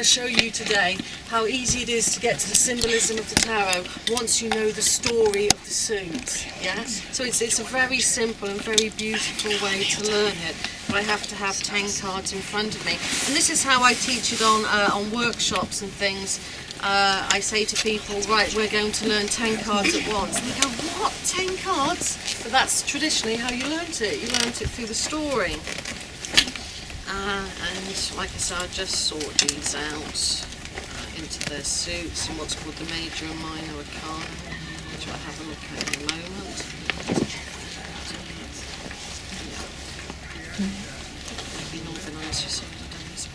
to show you today how easy it is to get to the symbolism of the tarot once you know the story of the suit. Yeah? So it's a very simple and very beautiful way to learn it. But I have to have 10 cards in front of me. And this is how I teach it on workshops and things. I say to people, right, we're going to learn 10 cards at once. And they go, what, 10 cards? But that's traditionally how you learnt it. You learnt it through the story. And like I said, I just sort these out into their suits and what's called the major and minor arcana, which I'll have a look at in a moment. Maybe not the nice you saw days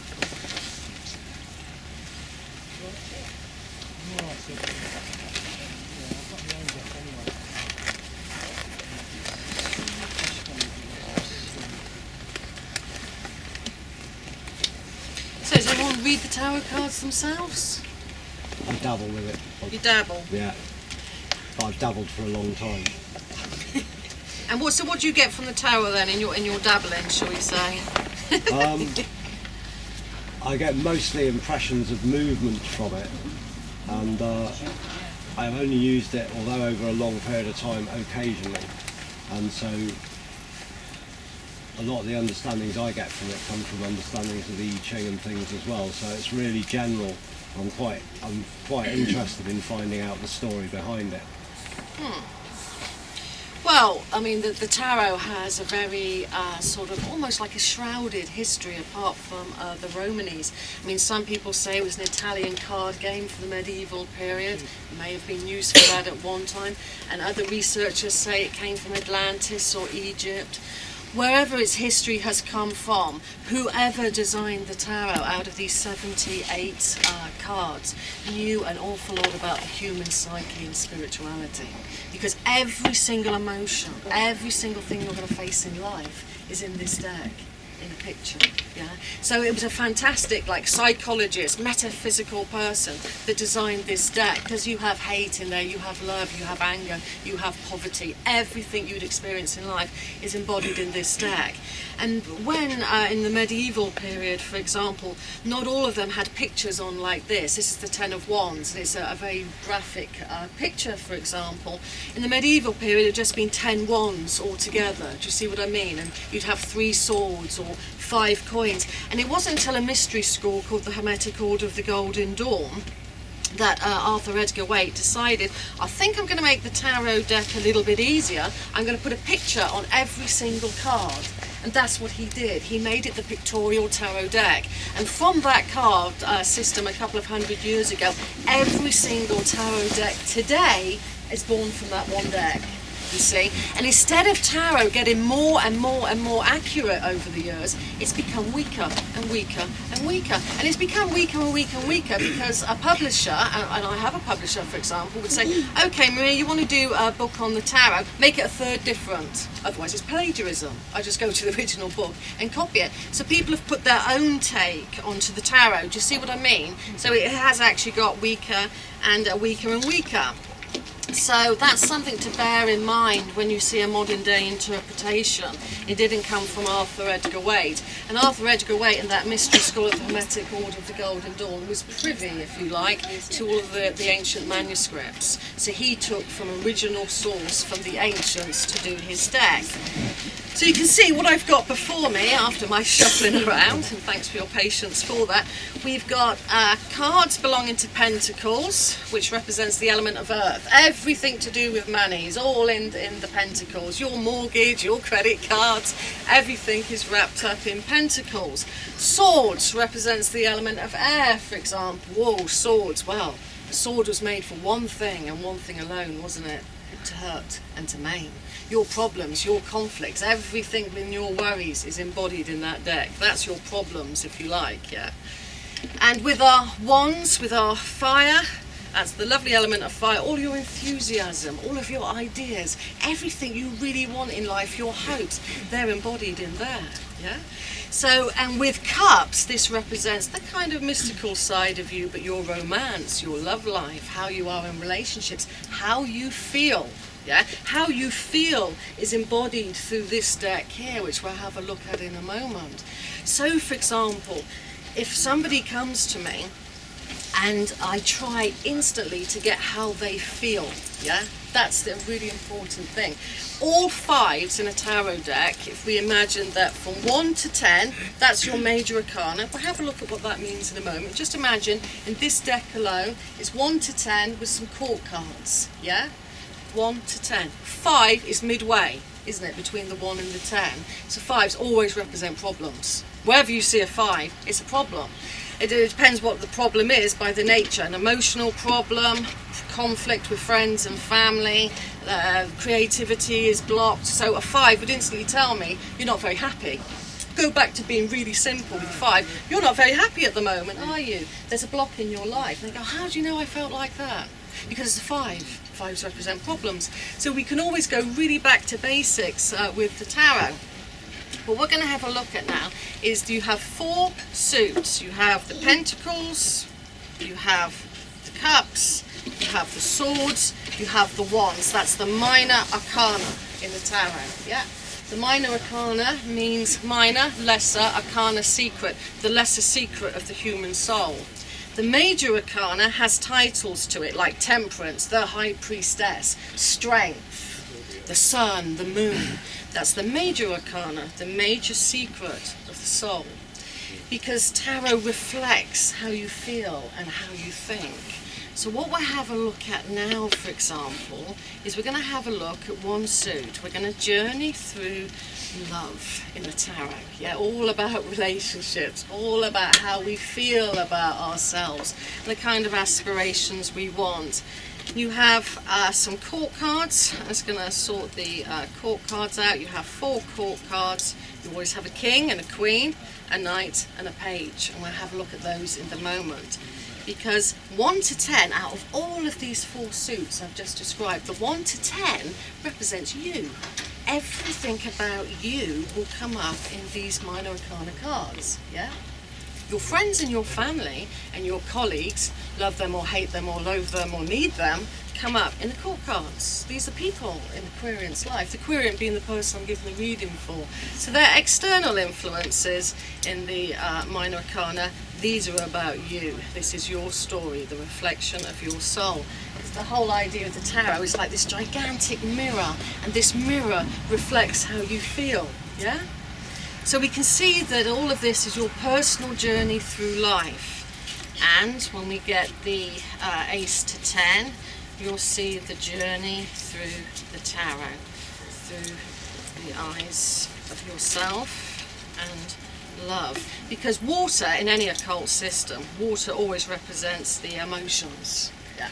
So does everyone read the tarot cards themselves? I dabble with it. You dabble? Yeah. But I've dabbled for a long time. And what do you get from the tarot then in your dabbling, shall we say? I get mostly impressions of movement from it, and I've only used it, although over a long period of time, occasionally, and so a lot of the understandings I get from it come from understandings of the I Ching and things as well. So it's really general. I'm quite interested in finding out the story behind it. Well, I mean, the tarot has a very sort of almost like a shrouded history apart from the Romanies. I mean, some people say it was an Italian card game for the medieval period. It may have been used for that at one time. And other researchers say it came from Atlantis or Egypt. Wherever its history has come from, whoever designed the tarot out of these 78 cards knew an awful lot about the human psyche and spirituality. Because every single emotion, every single thing you're going to face in life is in this deck, in a picture. Yeah. So it was a fantastic, like, psychologist, metaphysical person that designed this deck, because you have hate in there, you have love, you have anger, you have poverty. Everything you'd experience in life is embodied in this deck. And when in the medieval period, for example, not all of them had pictures on like this. This is the 10 of Wands. It's a very graphic picture, for example. In the medieval period, it had just been 10 wands altogether. Do you see what I mean? And you'd have 3 swords or 5 coins. And it wasn't until a mystery school called the Hermetic Order of the Golden Dawn that Arthur Edgar Waite decided, I think I'm going to make the tarot deck a little bit easier. I'm going to put a picture on every single card. And that's what he did. He made it the pictorial tarot deck. And from that card system a couple of 100 years ago, every single tarot deck today is born from that one deck. You see, and instead of tarot getting more and more and more accurate over the years, it's become weaker and weaker and weaker, and it's become weaker and weaker and weaker because a publisher, and I have a publisher, for example, would say, okay, Maria, you want to do a book on the tarot, make it a third different, otherwise it's plagiarism. I just go to the original book and copy it. So people have put their own take onto the tarot. Do you see what I mean? So it has actually got weaker and weaker and weaker. So that's something to bear in mind when you see a modern day interpretation. It didn't come from Arthur Edgar Waite. And Arthur Edgar Waite and that mystery school of the Hermetic Order of the Golden Dawn was privy, if you like, to all of the ancient manuscripts. So he took from original source from the ancients to do his deck. So you can see what I've got before me after my shuffling around, and thanks for your patience for that. We've got cards belonging to Pentacles, which represents the element of earth. Everything to do with money is all in the Pentacles. Your mortgage, your credit cards, everything is wrapped up in Pentacles. Swords represents the element of air, for example. Whoa, swords, well, the sword was made for one thing and one thing alone, wasn't it? To hurt and to maim. Your problems, your conflicts, everything in your worries is embodied in that deck. That's your problems, if you like, yeah. And with our wands, with our fire, that's the lovely element of fire, all your enthusiasm, all of your ideas, everything you really want in life, your hopes, they're embodied in there, yeah. So, and with cups, this represents the kind of mystical side of you, but your romance, your love life, how you are in relationships, how you feel. Yeah, how you feel is embodied through this deck here, which we'll have a look at in a moment. So, for example, if somebody comes to me and I try instantly to get how they feel, yeah, that's the really important thing. All fives in a tarot deck, if we imagine that from 1 to 10, that's your major arcana. We'll have a look at what that means in a moment. Just imagine in this deck alone, it's 1 to 10 with some court cards, yeah? 1 to 10. 5 is midway, isn't it, between the 1 and the 10. So 5s always represent problems. Wherever you see a 5, it's a problem. It depends what the problem is by the nature. An emotional problem, conflict with friends and family, creativity is blocked. So a 5 would instantly tell me, you're not very happy. Go back to being really simple with 5. You're not very happy at the moment, are you? There's a block in your life. And they go, how do you know I felt like that? Because it's a 5. 5s represent problems. So we can always go really back to basics with the tarot. What we're going to have a look at now is you have 4 suits. You have the pentacles, you have the cups, you have the swords, you have the wands. That's the minor arcana in the tarot. Yeah. The minor arcana means minor, lesser, arcana, secret, the lesser secret of the human soul. The major arcana has titles to it, like temperance, the high priestess, strength, the sun, the moon. That's the major arcana, the major secret of the soul. Because tarot reflects how you feel and how you think. So what we'll have a look at now, for example, is we're going to have a look at one suit. We're going to journey through love in the tarot. Yeah, all about relationships, all about how we feel about ourselves, and the kind of aspirations we want. You have some court cards. I'm just going to sort the court cards out. You have 4 court cards. You always have a king and a queen, a knight and a page. And we'll have a look at those in the moment. Because 1 to 10, out of all of these 4 suits I've just described, the 1 to 10 represents you. Everything about you will come up in these minor arcana cards, yeah? Your friends and your family and your colleagues, love them or hate them or loathe them or need them, come up in the court cards. These are people in Aquarian's life, the Aquarian being the person I'm giving the reading for. So they're external influences in the minor arcana. These are about you. This is your story, the reflection of your soul. It's the whole idea of the tarot is like this gigantic mirror, and this mirror reflects how you feel, yeah? So we can see that all of this is your personal journey through life. And when we get the Ace to 10, you'll see the journey through the tarot, through the eyes of yourself and love. Because water, in any occult system, water always represents the emotions. Yeah.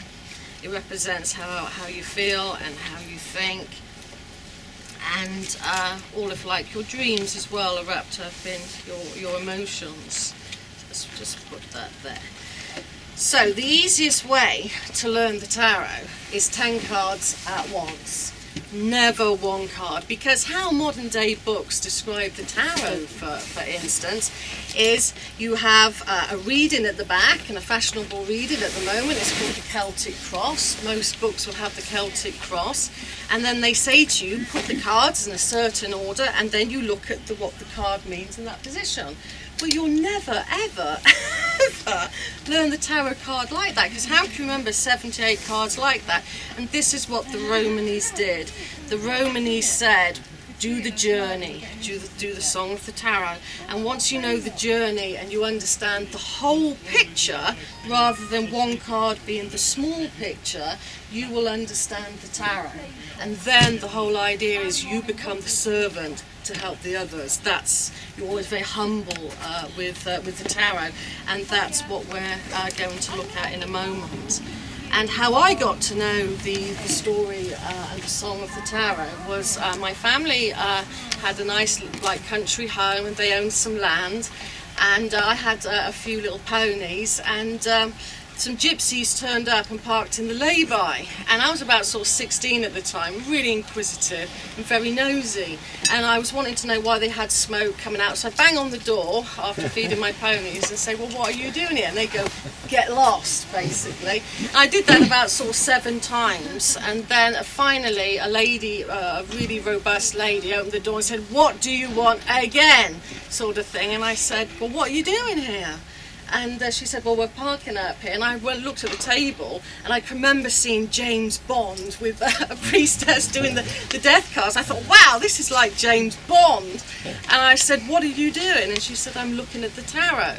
It represents how you feel and how you think. And all of like your dreams as well are wrapped up in your emotions. Let's just put that there. So the easiest way to learn the tarot is 10 cards at once. Never one card, because how modern day books describe the tarot, for instance, is you have a reading at the back, and a fashionable reading at the moment is called the Celtic Cross. Most books will have the Celtic Cross, and then they say to you, put the cards in a certain order, and then you look at what the card means in that position. Well, you'll never, ever, ever learn the tarot card like that, because how can you remember 78 cards like that? And this is what the Romanies did. The Romanies said, do the journey, do the song of the tarot, and once you know the journey and you understand the whole picture, rather than one card being the small picture, you will understand the tarot. And then the whole idea is you become the servant to help the others. You're always very humble with the tarot, and that's what we're going to look at in a moment. And how I got to know the story and the song of the tarot was my family had a nice country home, and they owned some land, and I had a few little ponies, and some gypsies turned up and parked in the lay-by, and I was about sort of 16 at the time, really inquisitive and very nosy, and I was wanting to know why they had smoke coming out. So I bang on the door after feeding my ponies and say, well, what are you doing here? And they go, get lost, basically. And I did that about sort of 7 times, and then finally a lady, a really robust lady, opened the door and said, what do you want again, sort of thing. And I said, well, what are you doing here? And she said, well, we're parking up here. And I looked at the table, and I can remember seeing James Bond with a priestess doing the death cards. I thought, wow, this is like James Bond. And I said, what are you doing? And she said, I'm looking at the tarot.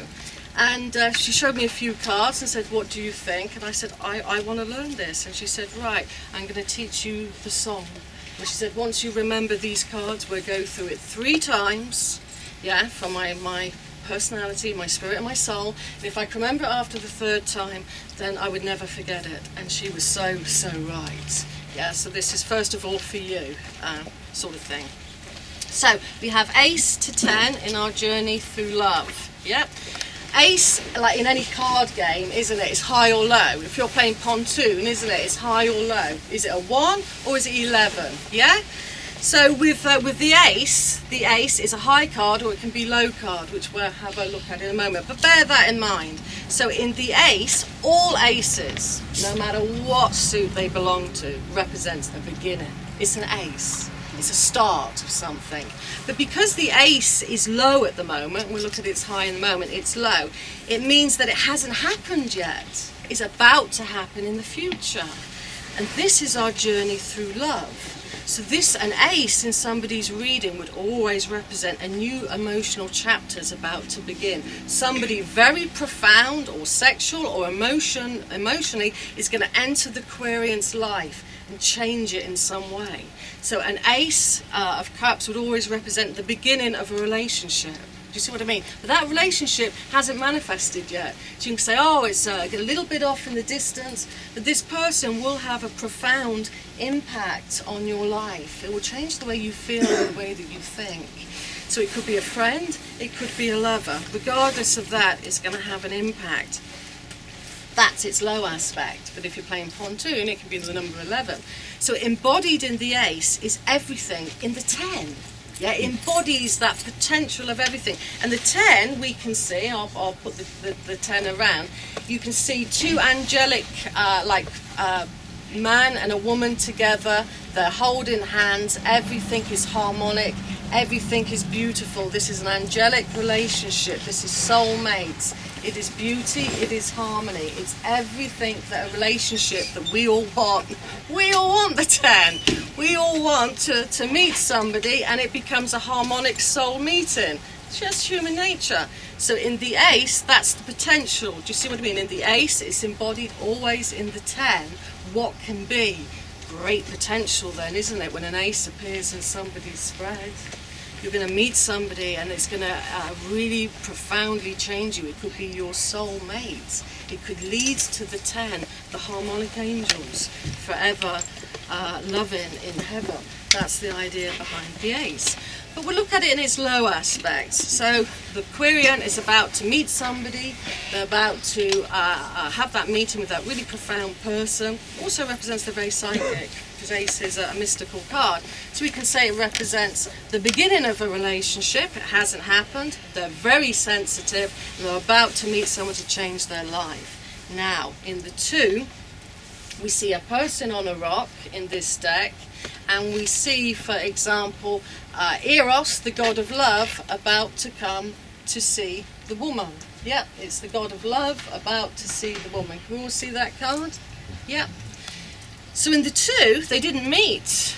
And she showed me a few cards and said, what do you think? And I said, I want to learn this. And she said, right, I'm going to teach you the song. And she said, once you remember these cards, we'll go through it 3 times, yeah, for my personality, my spirit and my soul. And if I can remember after the 3rd time, then I would never forget it. And she was so right. Yeah, so this is first of all for you, sort of thing. So we have ace to 10 in our journey through love. Yep. Ace, like in any card game, isn't it? It's high or low. If you're playing pontoon, isn't it? It's high or low. Is it a 1 or is it 11? Yeah? So with the ace is a high card or it can be low card, which we'll have a look at in a moment. But bear that in mind. So in the ace, all aces, no matter what suit they belong to, represents a beginning. It's an ace. It's a start of something. But because the ace is low at the moment, we'll look at its high in a moment, it's low, it means that it hasn't happened yet. It's about to happen in the future. And this is our journey through love. So an ace in somebody's reading would always represent a new emotional chapter is about to begin. Somebody very profound or sexual or emotionally is going to enter the Aquarian's life and change it in some way. So an ace of cups would always represent the beginning of a relationship. Do you see what I mean? But that relationship hasn't manifested yet. So you can say, oh, it's a little bit off in the distance, but this person will have a profound impact on your life. It will change the way you feel and the way that you think. So it could be a friend, it could be a lover. Regardless of that, it's going to have an impact. That's its low aspect. But if you're playing pontoon, it can be the number 11. So embodied in the ace is everything in the 10. Yeah, it embodies that potential of everything. And the 10, we can see, I'll put the 10 around, you can see 2 angelic, man and a woman together, they're holding hands, everything is harmonic, everything is beautiful. This is an angelic relationship, this is soulmates, it is beauty, it is harmony, it's everything that a relationship that we all want. We all want the 10. We all want to meet somebody and it becomes a harmonic soul meeting. It's just human nature. So in the ace, that's the potential. Do you see what I mean? In the ace, it's embodied always in the 10. What can be? Great potential then, isn't it? When an ace appears in somebody's spread, you're going to meet somebody and it's going to really profoundly change you. It could be your soul mate. It could lead to the 10, the harmonic angels, forever loving in heaven. That's the idea behind the ace. But we'll look at it in its low aspects. So the Aquarian is about to meet somebody. They're about to have that meeting with that really profound person. Also represents the very psychic, because ace is a mystical card. So we can say it represents the beginning of a relationship. It hasn't happened. They're very sensitive. And they're about to meet someone to change their life. Now, in the 2, we see a person on a rock in this deck. And we see, for example, Eros, the god of love, about to come to see the woman. Yep, it's the god of love about to see the woman. Can we all see that card? Yep. So in the 2, they didn't meet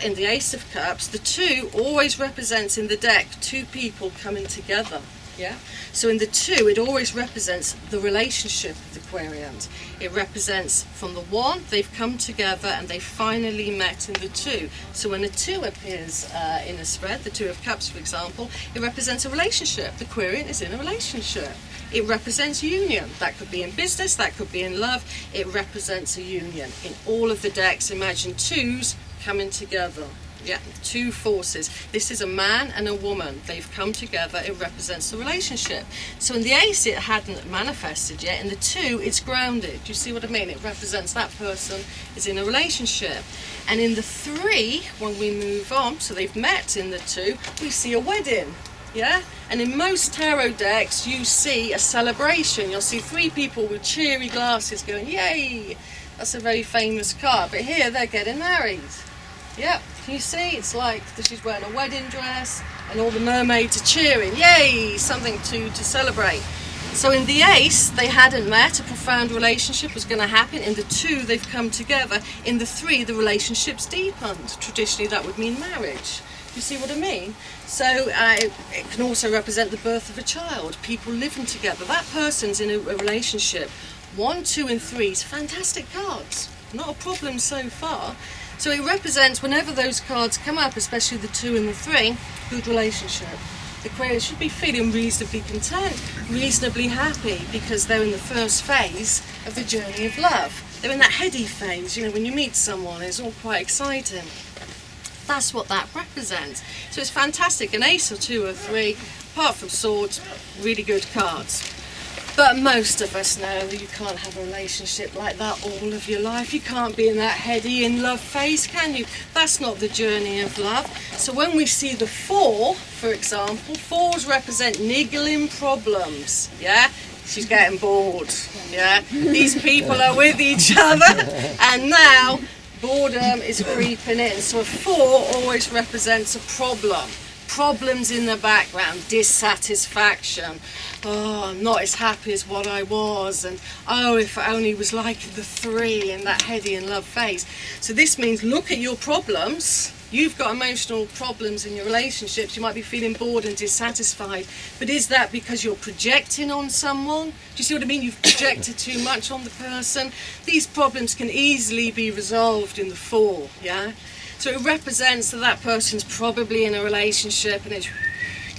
in the Ace of Cups. The 2 always represents in the deck 2 people coming together. Yeah. So in the 2, it always represents the relationship of the Aquarians. It represents from the 1, they've come together and they finally met in the 2. So when a 2 appears in a spread, the 2 of Cups, for example, it represents a relationship. The Aquarian is in a relationship. It represents union. That could be in business, that could be in love. It represents a union. In all of the decks, imagine 2s coming together. Yeah, 2 forces. This is a man and a woman. They've come together. It represents the relationship. So in the Ace, it hadn't manifested yet. In the 2, it's grounded. Do you see what I mean? It represents that person is in a relationship. And in the 3, when we move on, so they've met in the 2, we see a wedding. Yeah? And in most tarot decks, you see a celebration. You'll see 3 people with cheery glasses going, yay! That's a very famous card. But here, they're getting married. Yep, can you see? It's like she's wearing a wedding dress and all the mermaids are cheering. Yay! Something to celebrate. So in the ace, they hadn't met, a profound relationship was going to happen. In the 2, they've come together. In the 3, the relationship's deepened. Traditionally, that would mean marriage. You see what I mean? So it can also represent the birth of a child, people living together. That person's in a relationship. 1, 2 and 3 is fantastic cards. Not a problem so far. So it represents, whenever those cards come up, especially the 2 and the 3, good relationship. The creator should be feeling reasonably content, reasonably happy, because they're in the first phase of the journey of love. They're in that heady phase, when you meet someone, it's all quite exciting. That's what that represents. So it's fantastic, an ace or 2 or 3, apart from swords, really good cards. But most of us know that you can't have a relationship like that all of your life. You can't be in that heady in love phase, can you? That's not the journey of love. So when we see the 4, for example, 4s represent niggling problems, yeah? She's getting bored, yeah? These people are with each other, and now boredom is creeping in. So a 4 always represents a problem. Problems in the background, dissatisfaction. Oh, I'm not as happy as what I was, and oh, if I only was like the 3 in that heady and love phase. So this means look at your problems. You've got emotional problems in your relationships. You might be feeling bored and dissatisfied, but is that because you're projecting on someone? Do you see what I mean? You've projected too much on the person. These problems can easily be resolved in the 4, yeah? So it represents that person's probably in a relationship and it's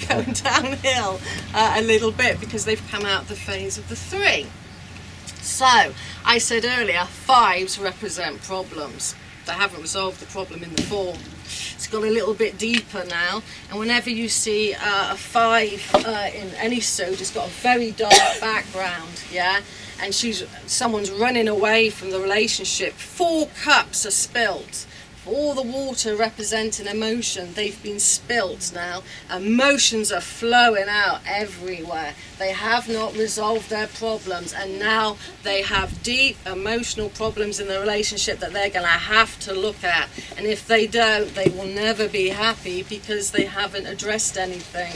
going downhill a little bit because they've come out the phase of the 3. So I said earlier, 5s represent problems. They haven't resolved the problem in the 4. It's got a little bit deeper now, and whenever you see a 5 in any suit, it's got a very dark background, yeah? And someone's running away from the relationship. 4 cups are spilt. All the water representing emotion, they've been spilt now. Emotions are flowing out everywhere. They have not resolved their problems, and now they have deep emotional problems in the relationship that they're going to have to look at. And if they don't, they will never be happy because they haven't addressed anything.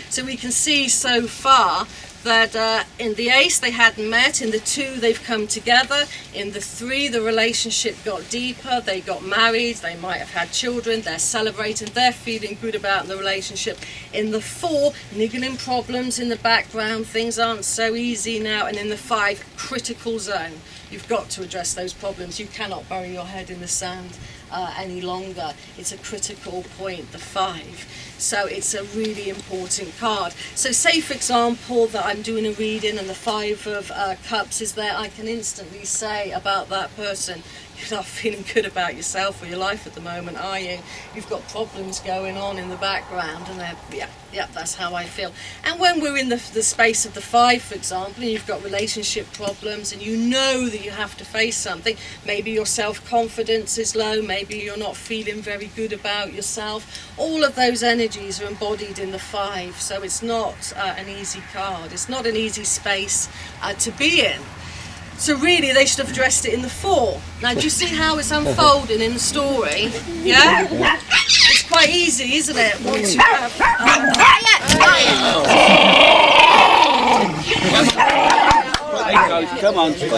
So we can see so far that in the ace they hadn't met, in the 2 they've come together, in the 3 the relationship got deeper, they got married, they might have had children, they're celebrating, they're feeling good about the relationship. In the 4, niggling problems in the background, things aren't so easy now, and in the 5, critical zone. You've got to address those problems. You cannot bury your head in the sand any longer. It's a critical point, the 5. So it's a really important card. So say, for example, that I'm doing a reading and the 5 of Cups is there, I can instantly say about that person, you're not feeling good about yourself or your life at the moment, are you? You've got problems going on in the background, and they're, yeah, that's how I feel. And when we're in the space of the 5, for example, and you've got relationship problems and you know that you have to face something, maybe your self-confidence is low, maybe you're not feeling very good about yourself, all of those energies are embodied in the 5, so it's not an easy card, it's not an easy space to be in. So really, they should have addressed it in the 4. Now, do you see how it's unfolding in the story? Yeah? It's quite easy, isn't it? Once you have... Come on, that's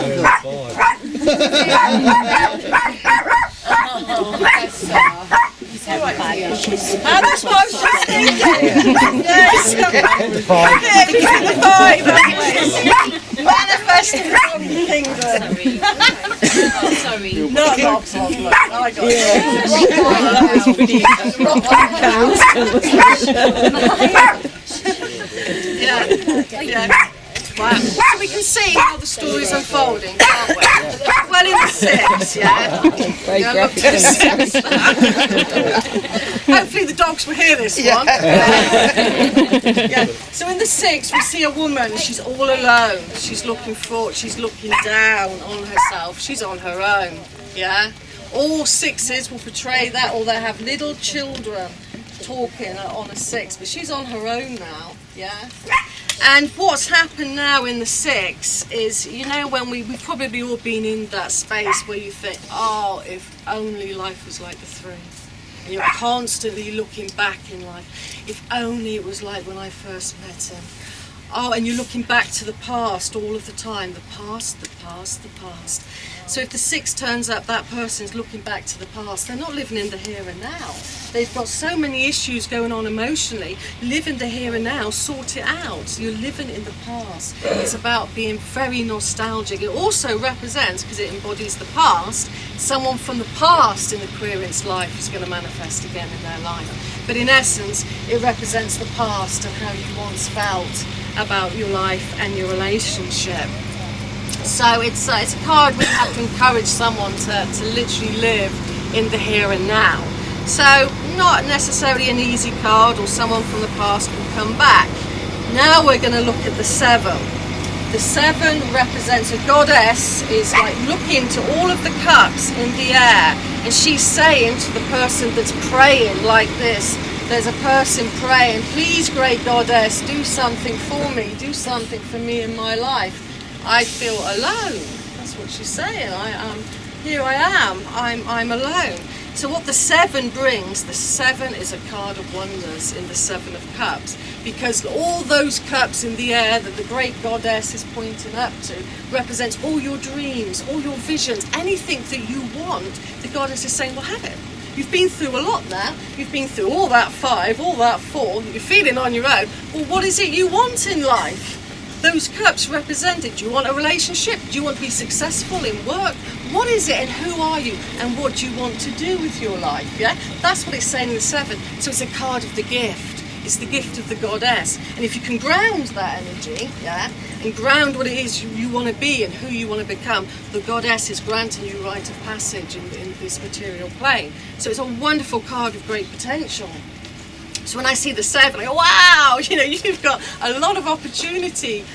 what I was just thinking. Yes. The 5. Manifesting from the kingdom. Sorry. Not problem. I got it. Yeah. Wow. So we can see how the story's unfolding, can't we? Well, in the 6, yeah? Very graphic. Hopefully the dogs will hear this one. Yeah. So in the 6, we see a woman, she's all alone. She's looking down on herself. She's on her own, yeah? All 6s will portray that, or they have little children talking on a 6, but she's on her own now, yeah? And what's happened now in the 6 is, when we've probably all been in that space where you think, oh, if only life was like the 3. And you're constantly looking back in life. If only it was like when I first met him. Oh, and you're looking back to the past all of the time. The past, the past, the past. So if the 6 turns up, that person's looking back to the past. They're not living in the here and now. They've got so many issues going on emotionally. Live in the here and now, sort it out. You're living in the past. It's about being very nostalgic. It also represents, because it embodies the past, someone from the past in the Aquarian's life is going to manifest again in their life. But in essence, it represents the past and how you once felt about your life and your relationship. So it's a card where you have to encourage someone to literally live in the here and now. So not necessarily an easy card, or someone from the past will come back. Now we're going to look at the 7. The 7 represents a goddess, is like looking to all of the cups in the air, and she's saying to the person that's praying like this, there's a person praying, please great goddess, do something for me, do something for me in my life. I feel alone. That's what she's saying. Here I am. I'm alone. So what the 7 brings, the 7 is a card of wonders in the 7 of cups, because all those cups in the air that the great goddess is pointing up to represents all your dreams, all your visions, anything that you want. The goddess is saying, well, have it. You've been through a lot now. You've been through all that 5, all that 4. You're feeling on your own. Well, what is it you want in life? Those cups represent it. Do you want a relationship? Do you want to be successful in work? What is it and who are you and what do you want to do with your life? Yeah, that's what it's saying in the 7. So it's a card of the gift. It's the gift of the goddess. And if you can ground that energy, yeah, and ground what it is you want to be and who you want to become, the goddess is granting you rite of passage in this material plane. So it's a wonderful card of great potential. So when I see the 7, I go, wow, you've got a lot of opportunity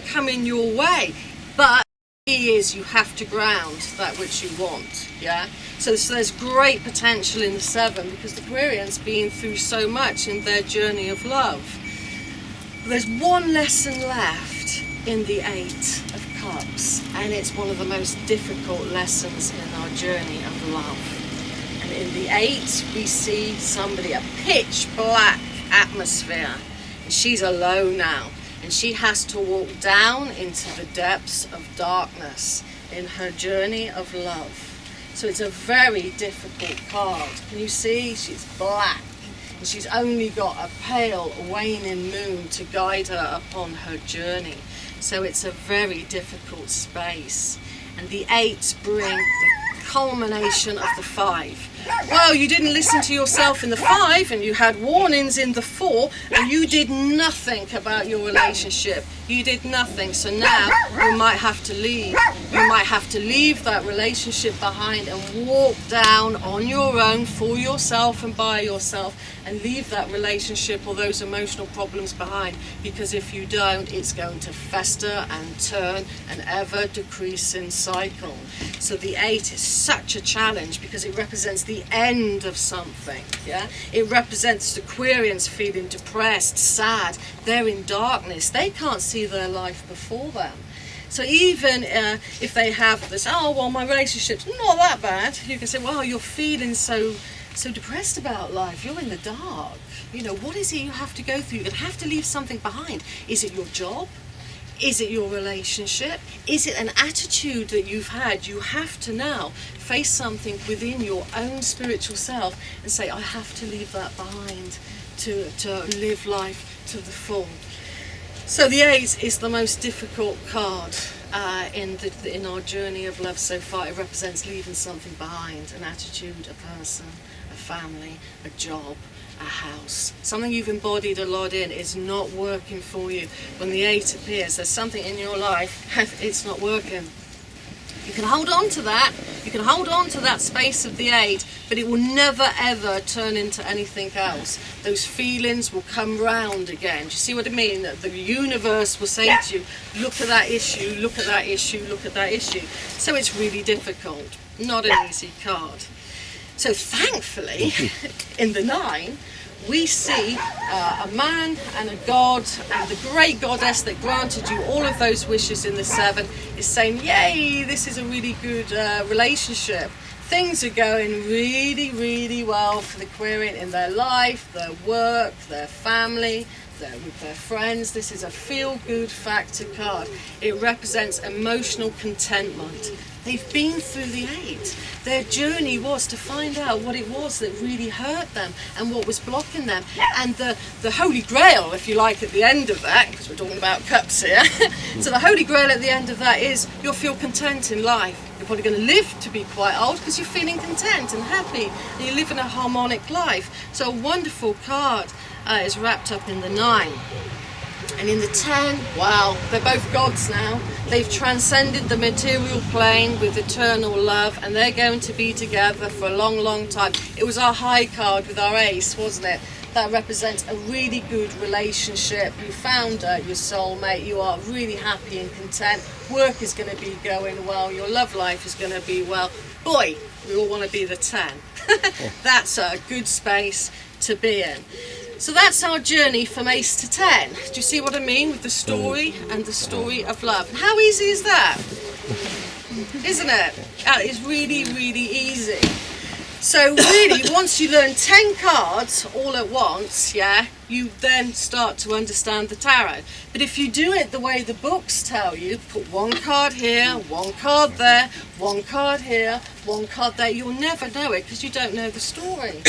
coming your way. But the key is you have to ground that which you want, yeah? So there's great potential in the 7 because the Aquarian's been through so much in their journey of love. There's one lesson left in the 8 of Cups, and it's one of the most difficult lessons in our journey of love. In the 8, we see somebody, a pitch black atmosphere. And she's alone now. And she has to walk down into the depths of darkness in her journey of love. So it's a very difficult card. Can you see? She's black. And she's only got a pale waning moon to guide her upon her journey. So it's a very difficult space. And the 8 bring the culmination of the 5. Well, you didn't listen to yourself in the 5 and you had warnings in the 4 and you did nothing about your relationship. You did nothing. So now you might have to leave. You might have to leave that relationship behind and walk down on your own for yourself and by yourself and leave that relationship or those emotional problems behind, because if you don't, it's going to fester and turn an ever decreasing cycle. So the 8 is such a challenge because it represents the end of something, yeah? It represents the Aquarians feeling depressed, sad, they're in darkness, they can't see their life before them. So even if they have this, oh, well, my relationship's not that bad, you can say, well, you're feeling so depressed about life, you're in the dark. What is it you have to go through? You're going to have to leave something behind. Is it your job? Is it your relationship? Is it an attitude that you've had? You have to now face something within your own spiritual self and say, I have to leave that behind to live life to the full. So the 8 is the most difficult card in our journey of love so far. It represents leaving something behind, an attitude, a person, a family, a job, a house. Something you've embodied a lot in is not working for you. When the 8 appears, there's something in your life, it's not working. You can hold on to that. You can hold on to that space of the 8, but it will never ever turn into anything else. Those feelings will come round again. Do you see what I mean? The universe will say to you, look at that issue, look at that issue, look at that issue. So it's really difficult. Not an easy card. So thankfully, in the 9, we see a man and a god, and the great goddess that granted you all of those wishes in the 7 is saying, yay, this is a really good relationship. Things are going really, really well for the Aquarian in their life, their work, their family, They're with their friends. This is a feel-good factor card. It represents emotional contentment. They've been through the 8. Their journey was to find out what it was that really hurt them and what was blocking them. And the Holy Grail, if you like, at the end of that, because we're talking about cups here, so the Holy Grail at the end of that is you'll feel content in life. You're probably going to live to be quite old because you're feeling content and happy and you're living a harmonic life. So a wonderful card is wrapped up in the 9. And in the 10, wow, they're both gods now. They've transcended the material plane with eternal love, and they're going to be together for a long, long time. It was our high card with our ace, wasn't it? That represents a really good relationship. You found your soulmate. You are really happy and content. Work is going to be going well. Your love life is going to be well. Boy, we all want to be the 10. That's a good space to be in. So that's our journey from ace to 10. Do you see what I mean with the story and the story of love? And how easy is that? Isn't it? It's really, really easy. So really, once you learn 10 cards all at once, yeah, you then start to understand the tarot. But if you do it the way the books tell you, put one card here, one card there, one card here, one card there, you'll never know it because you don't know the story.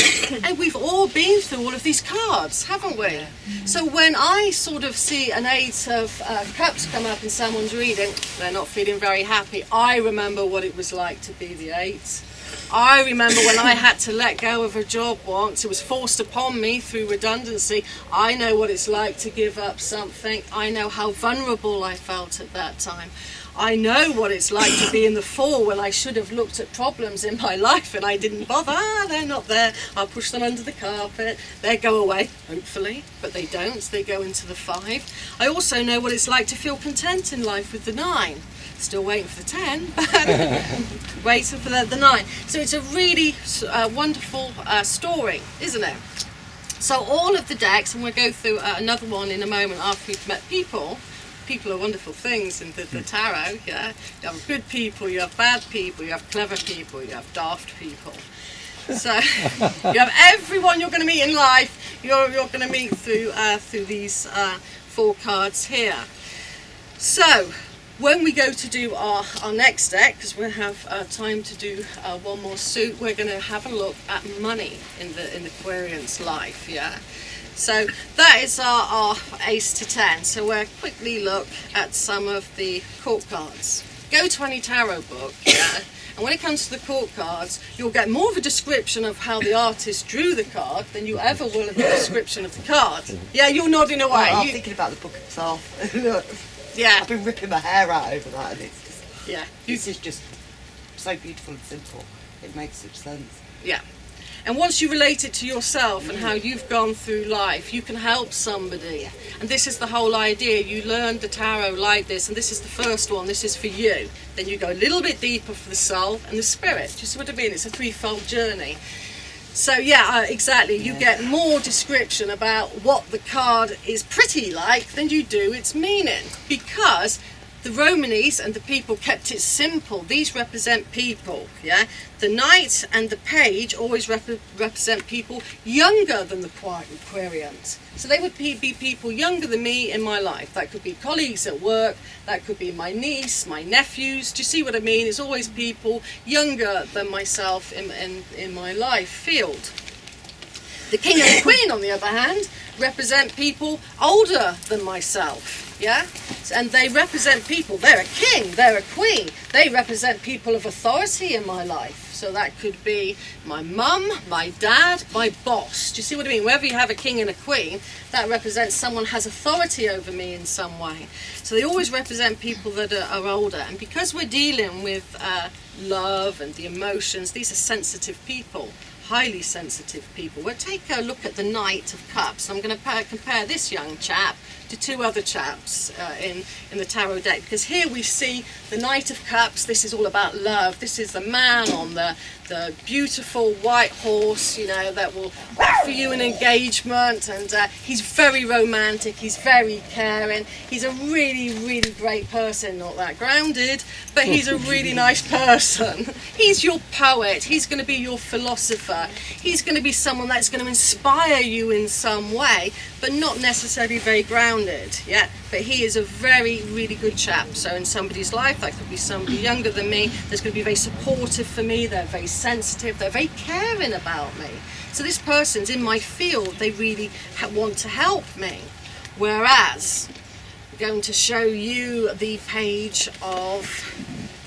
And we've all been through all of these cards, haven't we? So when I sort of see an 8 of cups come up in someone's reading, they're not feeling very happy. I remember what it was like to be the 8. I remember when I had to let go of a job once. It was forced upon me through redundancy. I know what it's like to give up something. I know how vulnerable I felt at that time. I know what it's like to be in the 4 when I should have looked at problems in my life and I didn't bother. They're not there. I'll push them under the carpet. They go away, hopefully, but they don't. They go into the 5. I also know what it's like to feel content in life with the 9. Still waiting for the 10, but waiting for the 9. So it's a really wonderful story, isn't it? So all of the decks, and we'll go through another one in a moment after we've met people. People are wonderful things in the tarot, yeah? You have good people, you have bad people, you have clever people, you have daft people. So you have everyone you're going to meet in life, you're going to meet through these 4 cards here. So when we go to do our next deck, because we'll have time to do one more suit, we're going to have a look at money in the Aquarian's life, yeah? So that is our ace to 10. So we'll quickly look at some of the court cards. Go to any tarot book, yeah? And when it comes to the court cards, you'll get more of a description of how the artist drew the card than you ever will of the description of the card. Yeah, you're nodding away. I'm thinking about the book itself. Yeah. I've been ripping my hair out over that, and it's just, yeah. This is just so beautiful and simple. It makes such sense. Yeah. And once you relate it to yourself and how you've gone through life, you can help somebody. And this is the whole idea. You learn the tarot like this, and this is the first one. This is for you. Then you go a little bit deeper for the soul and the spirit. Do you see what I mean? It's a threefold journey. So yeah, exactly. You get more description about what the card is pretty like than you do its meaning. Because the Romanies and the people kept it simple. These represent people, yeah? The knight and the page always represent people younger than the Aquarians. So they would be people younger than me in my life. That could be colleagues at work, that could be my niece, my nephews. Do you see what I mean? It's always people younger than myself in my life field. The king and the queen, on the other hand, represent people older than myself. Yeah, and they represent people. They're a king, they're a queen. They represent people of authority in my life. So that could be my mum, my dad, my boss. Do you see what I mean? Wherever you have a king and a queen, that represents someone has authority over me in some way. So they always represent people that are older. And because we're dealing with love and the emotions, these are sensitive people. Highly sensitive people. We'll take a look at the Knight of Cups. I'm going to compare this young chap to two other chaps in the tarot deck, because here we see the Knight of Cups. This is all about love. This is the man on the beautiful white horse, you know, that will offer you an engagement, and he's very romantic, he's very caring, he's a really, really great person, not that grounded, but he's a really nice person. He's your poet, he's going to be your philosopher, he's going to be someone that's going to inspire you in some way, but not necessarily very grounded, yeah? But he is a very, really good chap. So in somebody's life, that could be somebody younger than me, that's going to be very supportive for me, they're very sensitive, they're very caring about me. So this person's in my field, they really want to help me. Whereas, I'm going to show you the page of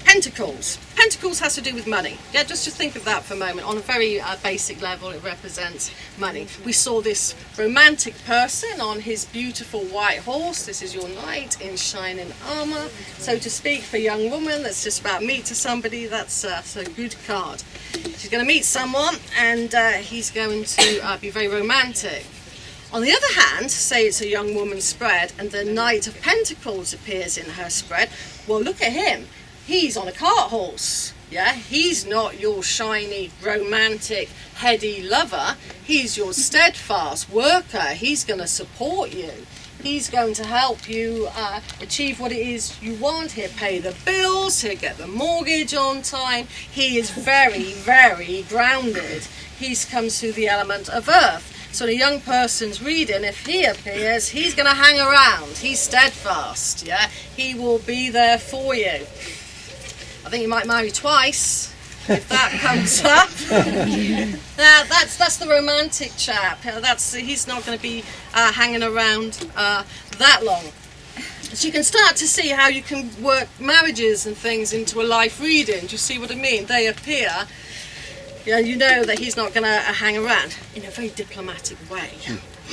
Pentacles. Pentacles has to do with money. Yeah, just think of that for a moment. On a very basic level, it represents money. We saw this romantic person on his beautiful white horse. This is your knight in shining armour, so to speak, for a young woman that's just about to meet to somebody. That's a good card. She's going to meet someone, and he's going to be very romantic. On the other hand, say it's a young woman's spread, and the Knight of Pentacles appears in her spread. Well, look at him. He's on a cart horse, yeah? He's not your shiny, romantic, heady lover. He's your steadfast worker. He's going to support you. He's going to help you achieve what it is you want. He'll pay the bills, he'll get the mortgage on time. He is very, very grounded. He comes through the element of earth. So the young person's reading, if he appears, he's going to hang around. He's steadfast, yeah? He will be there for you. I think you might marry twice if that comes up. That's the romantic chap. He's not going to be hanging around that long. So you can start to see how you can work marriages and things into a life reading. Do you see what I mean? They appear, you know that he's not going to hang around in a very diplomatic way.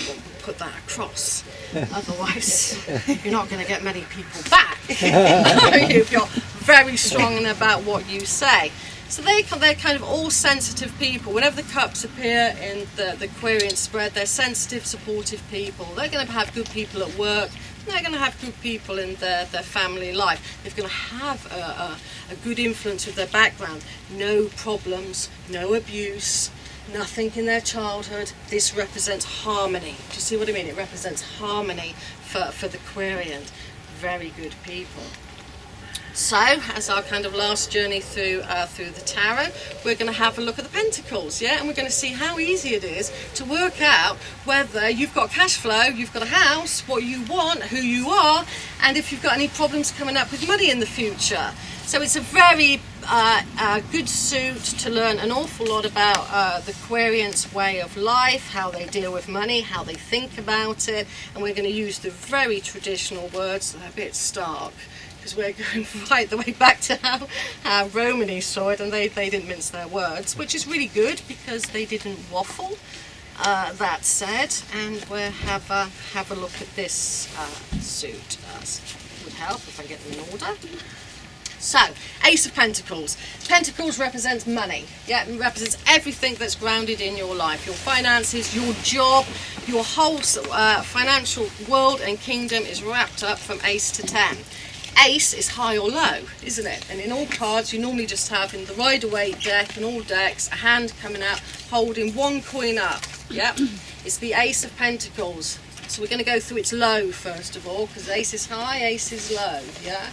We'll put that across. Otherwise, you're not going to get many people back if you're very strong about what you say. So they're kind of all sensitive people. Whenever the cups appear in the Aquarian spread, they're sensitive, supportive people. They're going to have good people at work. They're going to have good people in their family life. They're going to have a good influence with their background. No problems, no abuse, nothing in their childhood. This represents harmony. Do you see what I mean? It represents harmony for the Aquarian. Very good people. So, as our kind of last journey through the tarot, we're going to have a look at the Pentacles, yeah? And we're going to see how easy it is to work out whether you've got cash flow, you've got a house, what you want, who you are, and if you've got any problems coming up with money in the future. So it's a very good suit to learn an awful lot about the Aquarian's way of life, how they deal with money, how they think about it, and we're going to use the very traditional words that are a bit stark, because we're going right the way back to how Romany saw it, and they didn't mince their words, which is really good because they didn't waffle. That said, and we'll have a look at this suit. Would help if I get them in order. So, Ace of Pentacles. Pentacles represents money. Yeah, it represents everything that's grounded in your life. Your finances, your job, your whole financial world and kingdom is wrapped up from Ace to 10. Ace is high or low, isn't it? And in all cards, you normally just have in the Rider-Waite deck and all decks, a hand coming out holding one coin up. Yep, it's the Ace of Pentacles. So we're going to go through its low first of all, because Ace is high, Ace is low. Yeah.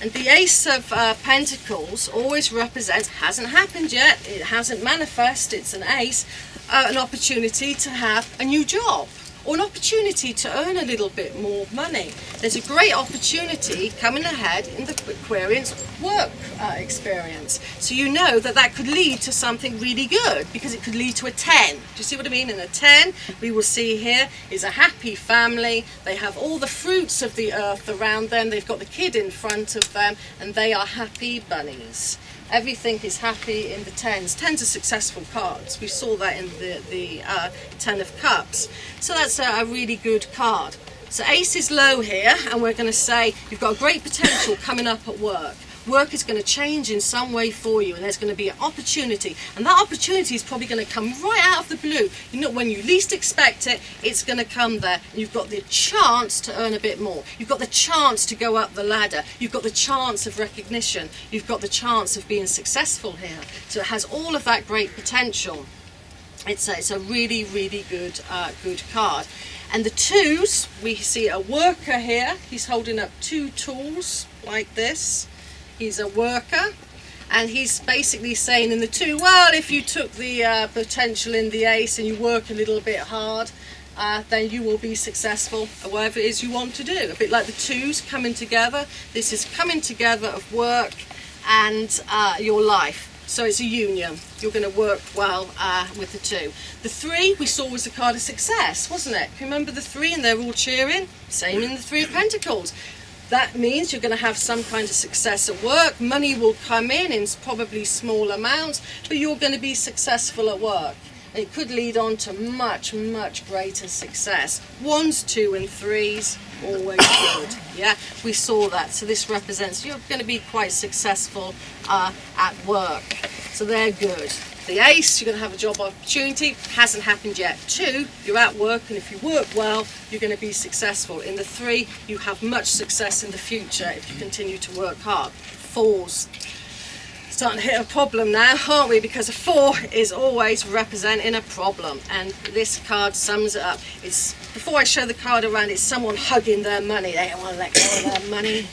And the Ace of Pentacles always represents, hasn't happened yet, it hasn't manifested, it's an ace, an opportunity to have a new job, or an opportunity to earn a little bit more money. There's a great opportunity coming ahead in the Aquarian's work experience. So you know that could lead to something really good, because it could lead to a 10. Do you see what I mean? And a 10, we will see here, is a happy family. They have all the fruits of the earth around them. They've got the kid in front of them, and they are happy bunnies. Everything is happy in the 10s. 10s are successful cards. We saw that in the 10 of Cups. So that's a really good card. So Ace is low here, and we're going to say you've got a great potential coming up at work. work is going to change in some way for you, and there's going to be an opportunity, and that opportunity is probably going to come right out of the blue. You know, when you least expect it, it's going to come there, and you've got the chance to earn a bit more. You've got the chance to go up the ladder. You've got the chance of recognition. You've got the chance of being successful here. So it has all of that great potential. It's a really, really good card. And the twos, we see a worker here. He's holding up 2 tools like this. He's a worker, and he's basically saying in the 2, well, if you took the potential in the ace and you work a little bit hard, then you will be successful at whatever it is you want to do. A bit like the 2s coming together. This is coming together of work and your life. So it's a union. You're going to work well with the 2. The 3 we saw was a card of success, wasn't it? Remember the 3, and they're all cheering? Same in the 3 of Pentacles. That means you're going to have some kind of success at work. Money will come in probably small amounts, but you're going to be successful at work. It could lead on to much, much greater success. 1s, 2 and 3s, always good. Yeah, we saw that. So this represents you're going to be quite successful at work. So they're good. The ace, you're going to have a job opportunity. Hasn't happened yet. 2, you're at work, and if you work well, you're going to be successful. In the 3, you have much success in the future if you continue to work hard. 4s. Starting to hit a problem now, aren't we? Because a 4 is always representing a problem, and this card sums it up. It's, before I show the card around, it's someone hugging their money. They don't want to let go of their money.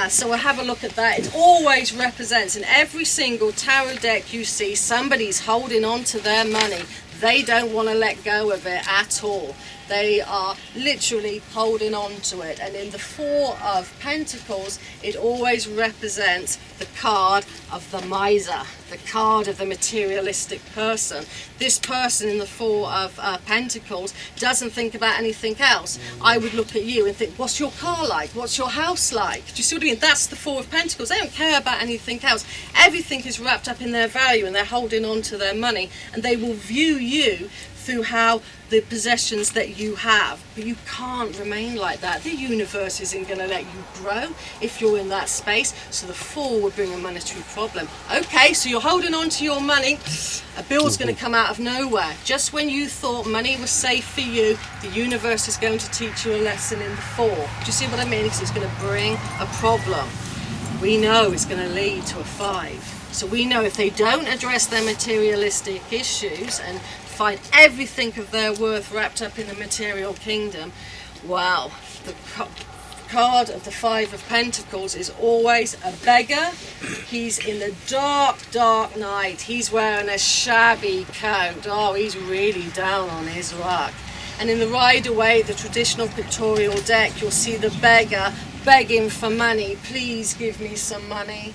So we'll have a look at that. It always represents, in every single tarot deck you see, somebody's holding on to their money. They don't want to let go of it at all. They are literally holding on to it. And in the 4 of Pentacles, it always represents the card of the miser, the card of the materialistic person. This person in the 4 of Pentacles doesn't think about anything else. I would look at you and think, what's your car like? What's your house like? Do you see what I mean? That's the 4 of Pentacles. They don't care about anything else. Everything is wrapped up in their value, and they're holding on to their money, and they will view you through how the possessions that you have. But you can't remain like that. The universe isn't going to let you grow if you're in that space. So the 4 would bring a monetary problem. Okay, so you're holding on to your money. A bill's going to come out of nowhere. Just when you thought money was safe for you, the universe is going to teach you a lesson in the 4. Do you see what I mean? Because it's going to bring a problem. We know it's going to lead to a 5. So we know if they don't address their materialistic issues and find everything of their worth wrapped up in the material kingdom, well, the card of the 5 of Pentacles is always a beggar. He's in the dark, dark night. He's wearing a shabby coat. Oh, he's really down on his luck. And in the Rider-Waite, the traditional pictorial deck, you'll see the beggar begging for money. Please give me some money.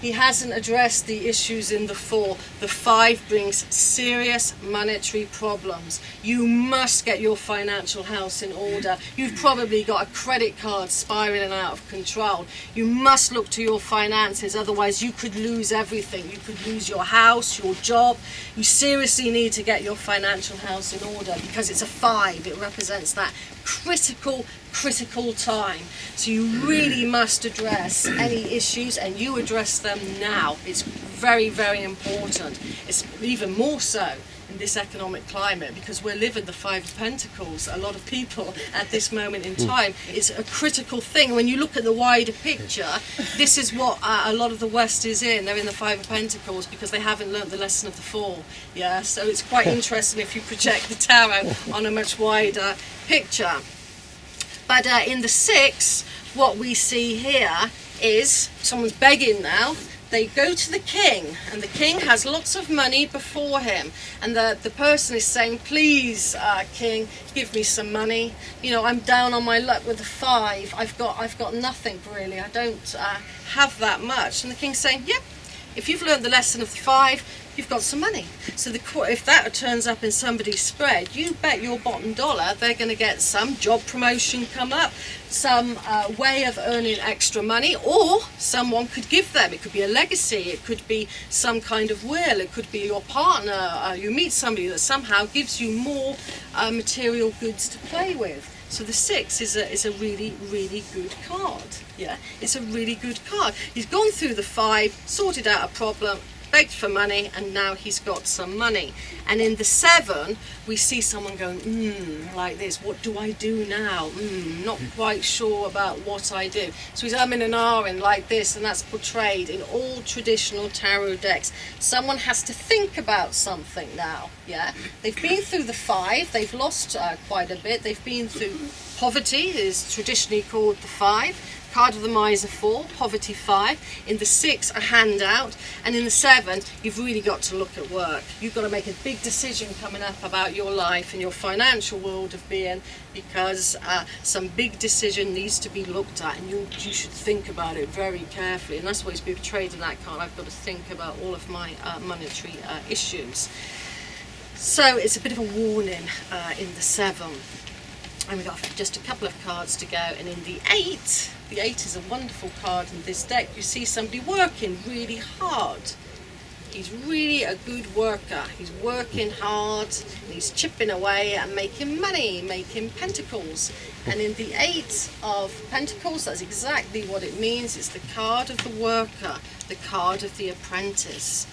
He hasn't addressed the issues in the 4. The 5 brings serious monetary problems. You must get your financial house in order. You've probably got a credit card spiraling out of control. You must look to your finances, otherwise you could lose everything. You could lose your house, your job. You seriously need to get your financial house in order, because it's a 5. It represents that critical time. So you really must address any issues, and you address them now. It's very, very important. It's even more so in this economic climate, because we're living the 5 of Pentacles. A lot of people at this moment in time, it's a critical thing. When you look at the wider picture, this is what a lot of the West is in. They're in the 5 of Pentacles because they haven't learnt the lesson of the 4. Yeah, so it's quite interesting if you project the tarot on a much wider picture. But in the 6, what we see here is someone's begging now. They go to the king, and the king has lots of money before him, and the person is saying, please, king, give me some money. You know, I'm down on my luck with the 5. I've got nothing really. I don't have that much. And the king's saying, yep, if you've learned the lesson of the 5, you've got some money. So if that turns up in somebody's spread, you bet your bottom dollar they're going to get some job promotion come up, some way of earning extra money, or someone could give them. It could be a legacy, it could be some kind of will, it could be your partner. You meet somebody that somehow gives you more material goods to play with. So the 6 is a really, really good card. Yeah, it's a really good card. He's gone through the 5, sorted out a problem, begged for money, and now he's got some money. And in the 7, we see someone going, like this, what do I do now? Not quite sure about what I do. So he's umming and ahhing like this, and that's portrayed in all traditional tarot decks. Someone has to think about something now, yeah? They've been through the 5, they've lost quite a bit. They've been through poverty, is traditionally called the 5. Card of the Miser 4, Poverty 5. In the 6, a handout. And in the 7, you've really got to look at work. You've got to make a big decision coming up about your life and your financial world of being, because some big decision needs to be looked at, and you should think about it very carefully. And that's what is portrayed in that card. I've got to think about all of my monetary issues. So it's a bit of a warning in the 7. And we've got just a couple of cards to go. And in the 8 is a wonderful card in this deck. You see somebody working really hard. He's really a good worker. He's working hard, and he's chipping away and making money, making pentacles. And in the 8 of Pentacles, that's exactly what it means. It's the card of the worker, the card of the apprentice.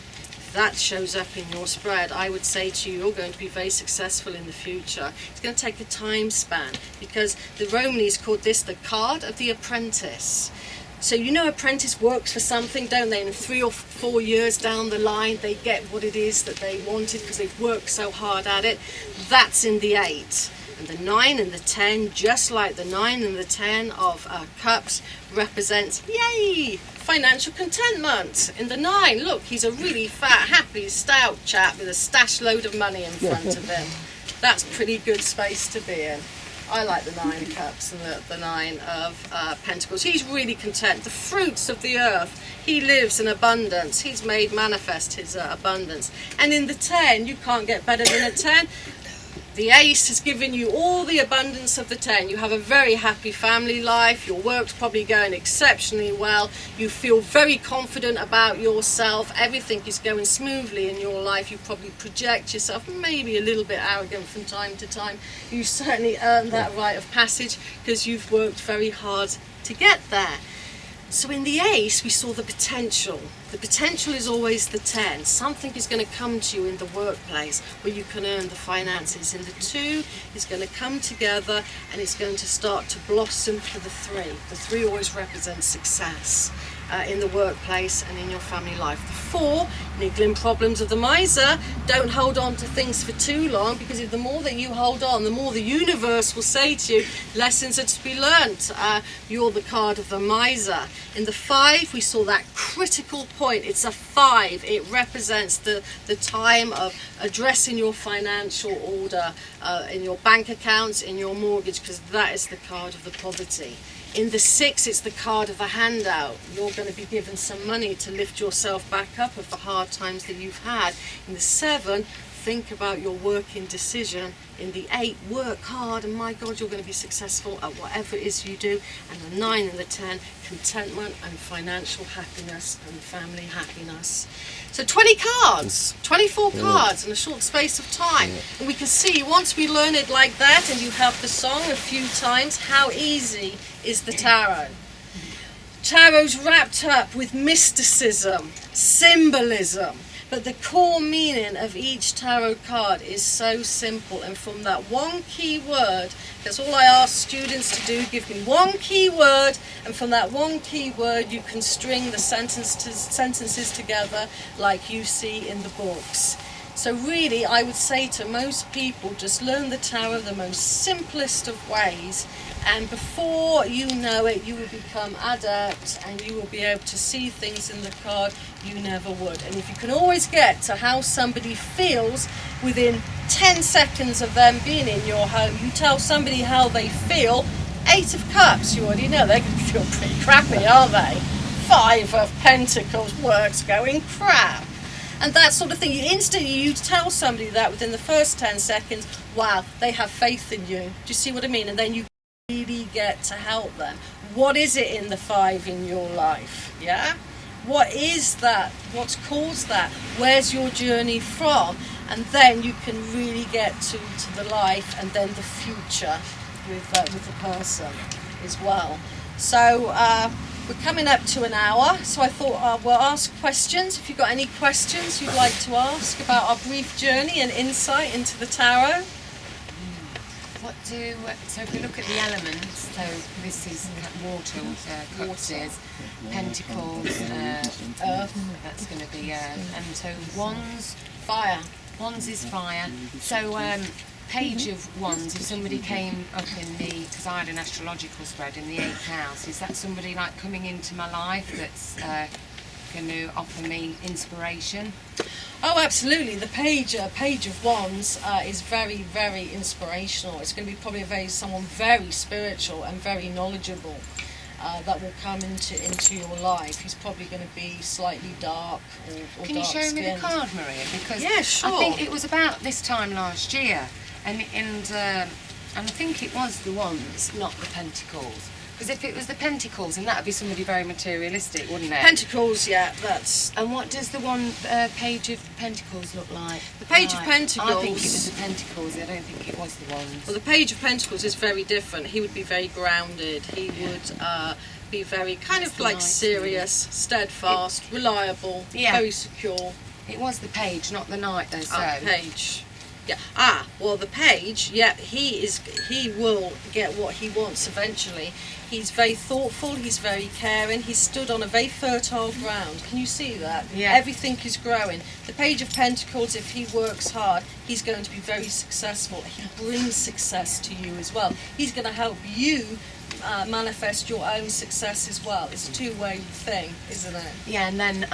That shows up in your spread, I would say to you, you're going to be very successful in the future. It's going to take a time span, because the Romany's called this the card of the apprentice. So you know, apprentice works for something, don't they? And 3 or 4 years down the line, they get what it is that they wanted because they've worked so hard at it. That's in the 8. And the 9 and the 10, just like the 9 and the 10 of Cups, represents, yay, financial contentment. In the 9, look, he's a really fat, happy, stout chap with a stash load of money in front of him. That's pretty good space to be in. I like the 9 Cups and the 9 of Pentacles. He's really content. The fruits of the earth. He lives in abundance. He's made manifest his abundance. And in the 10, you can't get better than a 10. The Ace has given you all the abundance of the 10. You have a very happy family life. Your work's probably going exceptionally well. You feel very confident about yourself. Everything is going smoothly in your life. You probably project yourself, maybe a little bit arrogant from time to time. You certainly earned that rite of passage because you've worked very hard to get there. So in the Ace, we saw the potential. The potential is always the 10. Something is going to come to you in the workplace where you can earn the finances. In the 2, it's going to come together and it's going to start to blossom for the 3. The 3 always represents success in the workplace and in your family life. The 4, niggling problems of the miser. Don't hold on to things for too long, because if the more that you hold on, the more the universe will say to you, lessons are to be learnt. You're the card of the miser. In the 5, we saw that critical point. It's a 5. It represents the time of addressing your financial order in your bank accounts, in your mortgage, because that is the card of the poverty. In the 6, it's the card of the handout. You're going to be given some money to lift yourself back up of the hard times that you've had. In the 7, think about your working decision. In the 8, work hard, and my God, you're going to be successful at whatever it is you do. And the 9 and the 10, contentment and financial happiness and family happiness. So 20 cards, 24 cards in a short space of time. And we can see, once we learn it like that, and you have the song a few times, how easy is the tarot. Tarot's wrapped up with mysticism, symbolism, but the core meaning of each tarot card is so simple. And from that one key word, that's all I ask students to do, give me one key word, and from that one key word you can string the sentences together like you see in the books. So really, I would say to most people, just learn the tarot the most simplest of ways, and before you know it, you will become adept and you will be able to see things in the card you never would. And if you can always get to how somebody feels within 10 seconds of them being in your home, you tell somebody how they feel, 8 of Cups, you already know they're going to feel pretty crappy, aren't they? 5 of Pentacles, work's going crap. And that sort of thing, you tell somebody that within the first 10 seconds, wow, they have faith in you. Do you see what I mean? And then you really get to help them. What is it in the 5 in your life? Yeah? What is that? What's caused that? Where's your journey from? And then you can really get to the life and then the future with the person as well. So we're coming up to an hour, so I thought we'll ask questions. If you've got any questions you'd like to ask about our brief journey and insight into the tarot. So if we look at the elements, so this is water, cups is pentacles, earth, that's going to be earth, and so wands, Fire. wands is fire. So page of wands, if somebody came up in the, because I had an astrological spread in the 8th house, is that somebody like coming into my life that's going to offer me inspiration? Oh, absolutely. The page of wands is very, very inspirational. It's going to be probably someone very spiritual and very knowledgeable that will come into your life. He's probably going to be slightly dark or Can you show me the dark-skinned. card, Maria? Because Yeah, sure. I think it was about this time last year, and I think it was the wands, not the pentacles. Because if it was the pentacles, then that would be somebody very materialistic, wouldn't it? Pentacles, yeah, that's... And what does the page of pentacles look like? The page of pentacles... I think it was the pentacles, I don't think it was the wands. Well, the page of pentacles is very different. He would be very grounded. He would be very kind of like serious, steadfast, reliable, very secure. It was the page, not the knight, though, so... Page. Yeah. Well, the page, he will get what he wants eventually. He's very thoughtful, he's very caring, he's stood on a very fertile ground. Can you see that? Yeah. Everything is growing. The page of pentacles, if he works hard, he's going to be very successful. He brings success to you as well. He's going to help you manifest your own success as well. It's a two-way thing, isn't it? Yeah, and then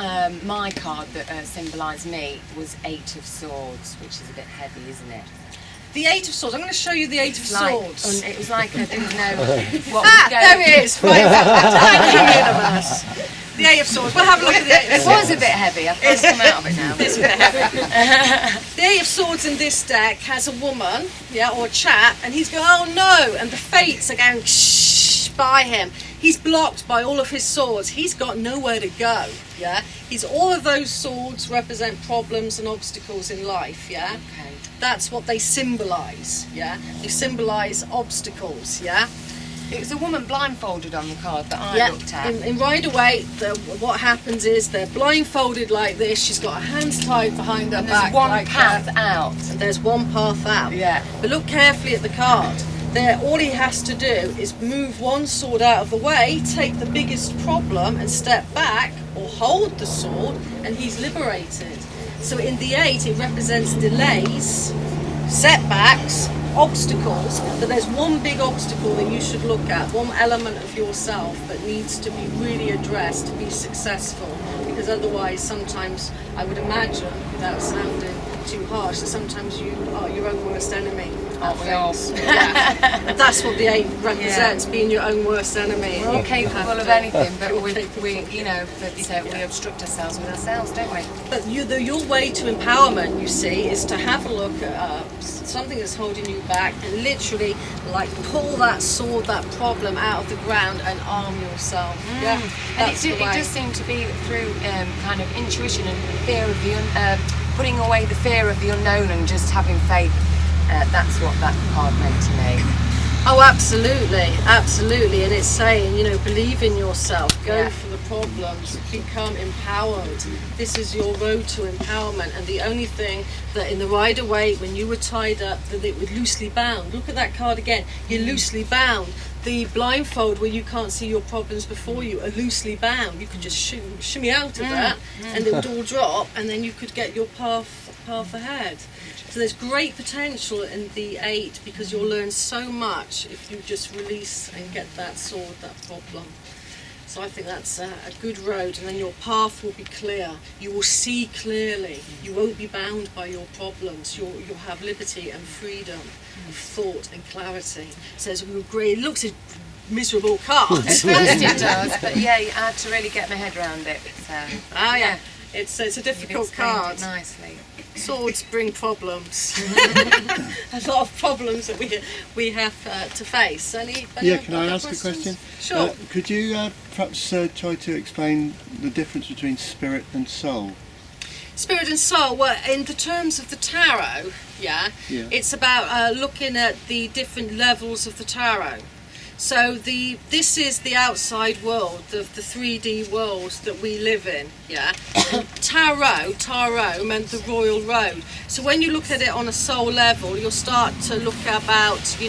my card that symbolised me was 8 of Swords, which is a bit heavy, isn't it? The 8 of Swords. I'm going to show you the 8 of Swords. It was like I didn't know what was going. There it is. Right, thank you, universe. The 8 of Swords. We'll have a look at the 8 of It Swords. was a bit heavy. I've got to come out of it now. It's a bit heavy. The 8 of Swords in this deck has a woman, or a chap, and he's going, oh no, and the fates are going shh by him. He's blocked by all of his swords. He's got nowhere to go. All of those swords represent problems and obstacles in life. Okay. That's what they symbolise. They symbolise obstacles. It was a woman blindfolded on the card that I looked at. In Rider Waite, what happens is they're blindfolded like this. She's got her hands tied behind her back. There's one like path that. out. There's one path out. Yeah. But look carefully at the card. All he has to do is move one sword out of the way, take the biggest problem and step back or hold the sword, and he's liberated. So in the 8 it represents delays, setbacks, obstacles, but there's one big obstacle that you should look at, one element of yourself that needs to be really addressed to be successful, because otherwise sometimes, I would imagine, without sounding too harsh, that sometimes you are your own worst enemy. Aren't we all? And that's what the 8 represents, being your own worst enemy. We're all capable of anything, but we obstruct ourselves with ourselves, don't we? But your way to empowerment, you see, is to have a look at something that's holding you back and literally like pull that sword, that problem out of the ground and arm yourself. And it does seem to be through kind of intuition and fear of the putting away the fear of the unknown and just having faith. That's what that card meant to me. Oh, absolutely. And it's saying, believe in yourself, go for the problems, become empowered. This is your road to empowerment. And the only thing that in the Rider Waite, when you were tied up, that it was loosely bound. Look at that card again. You're loosely bound. The blindfold, where you can't see your problems before you, are loosely bound. You could just shimmy out of that, and it would all drop, and then you could get your path ahead. So there's great potential in the 8 because you'll learn so much if you just release and get that sword, that problem. So I think that's a good road, and then your path will be clear. You will see clearly. You won't be bound by your problems. You'll have liberty and freedom of thought and clarity. So it's great. It looks a miserable card. At first it does, but I had to really get my head around it. So, It's a difficult card. It nicely. Swords bring problems. A lot of problems that we have to face. Can I ask a question? Sure. Could you perhaps try to explain the difference between spirit and soul? Spirit and soul, well, in the terms of the tarot, it's about looking at the different levels of the tarot. So this is the outside world, the 3D world that we live in, Tarot meant the royal road. So when you look at it on a soul level, you'll start to look about,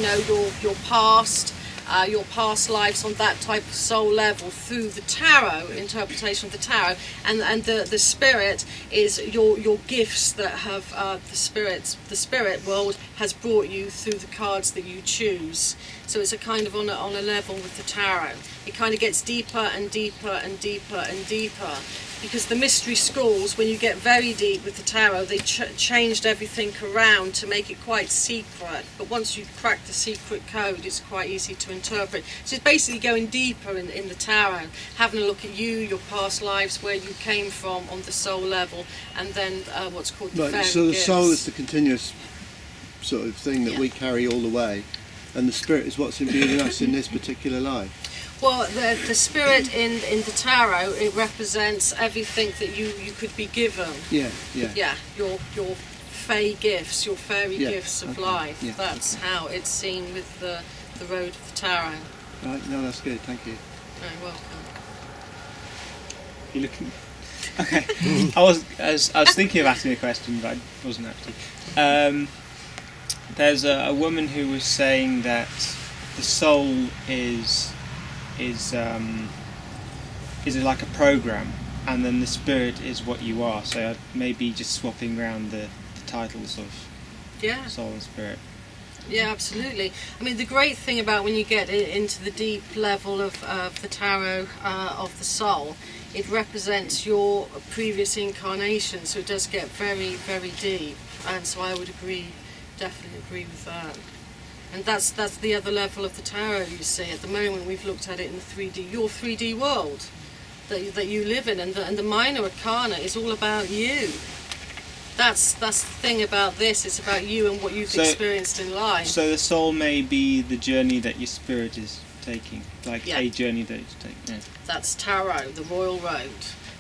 your past lives on that type of soul level through the tarot interpretation of the tarot, and the spirit is your gifts that have the spirit world has brought you through the cards that you choose. So it's a kind of on a level with the tarot. It kind of gets deeper and deeper and deeper and deeper, because the mystery schools, when you get very deep with the tarot, they changed everything around to make it quite secret. But once you crack the secret code, it's quite easy to interpret. So it's basically going deeper in the tarot, having a look at you, your past lives, where you came from on the soul level, and then what's called the fairy so the gifts. soul is the continuous sort of thing that we carry all the way, and the spirit is what's imbued in us in this particular life. Well, the spirit in the tarot, it represents everything that you could be given. Yeah. Your fey gifts, your fairy gifts of life. Yeah. That's how it's seen with the road of the tarot. Right. No, that's good. Thank you. You're welcome. You're looking. Okay. I was thinking of asking a question, but I wasn't actually. There's a woman who was saying that the soul is like a program, and then the spirit is what you are. So maybe just swapping around the titles of soul and spirit. Yeah, absolutely. I mean, the great thing about when you get into the deep level of the tarot of the soul, it represents your previous incarnation, so it does get very, very deep. And so I would definitely agree with that. And that's the other level of the tarot, you see. At the moment, we've looked at it in the 3D, your 3D world that you live in, and the minor arcana is all about you. That's the thing about this. It's about you and what you've experienced in life. So the soul may be the journey that your spirit is taking, like a journey that it's taking. Yeah. That's tarot, the royal road.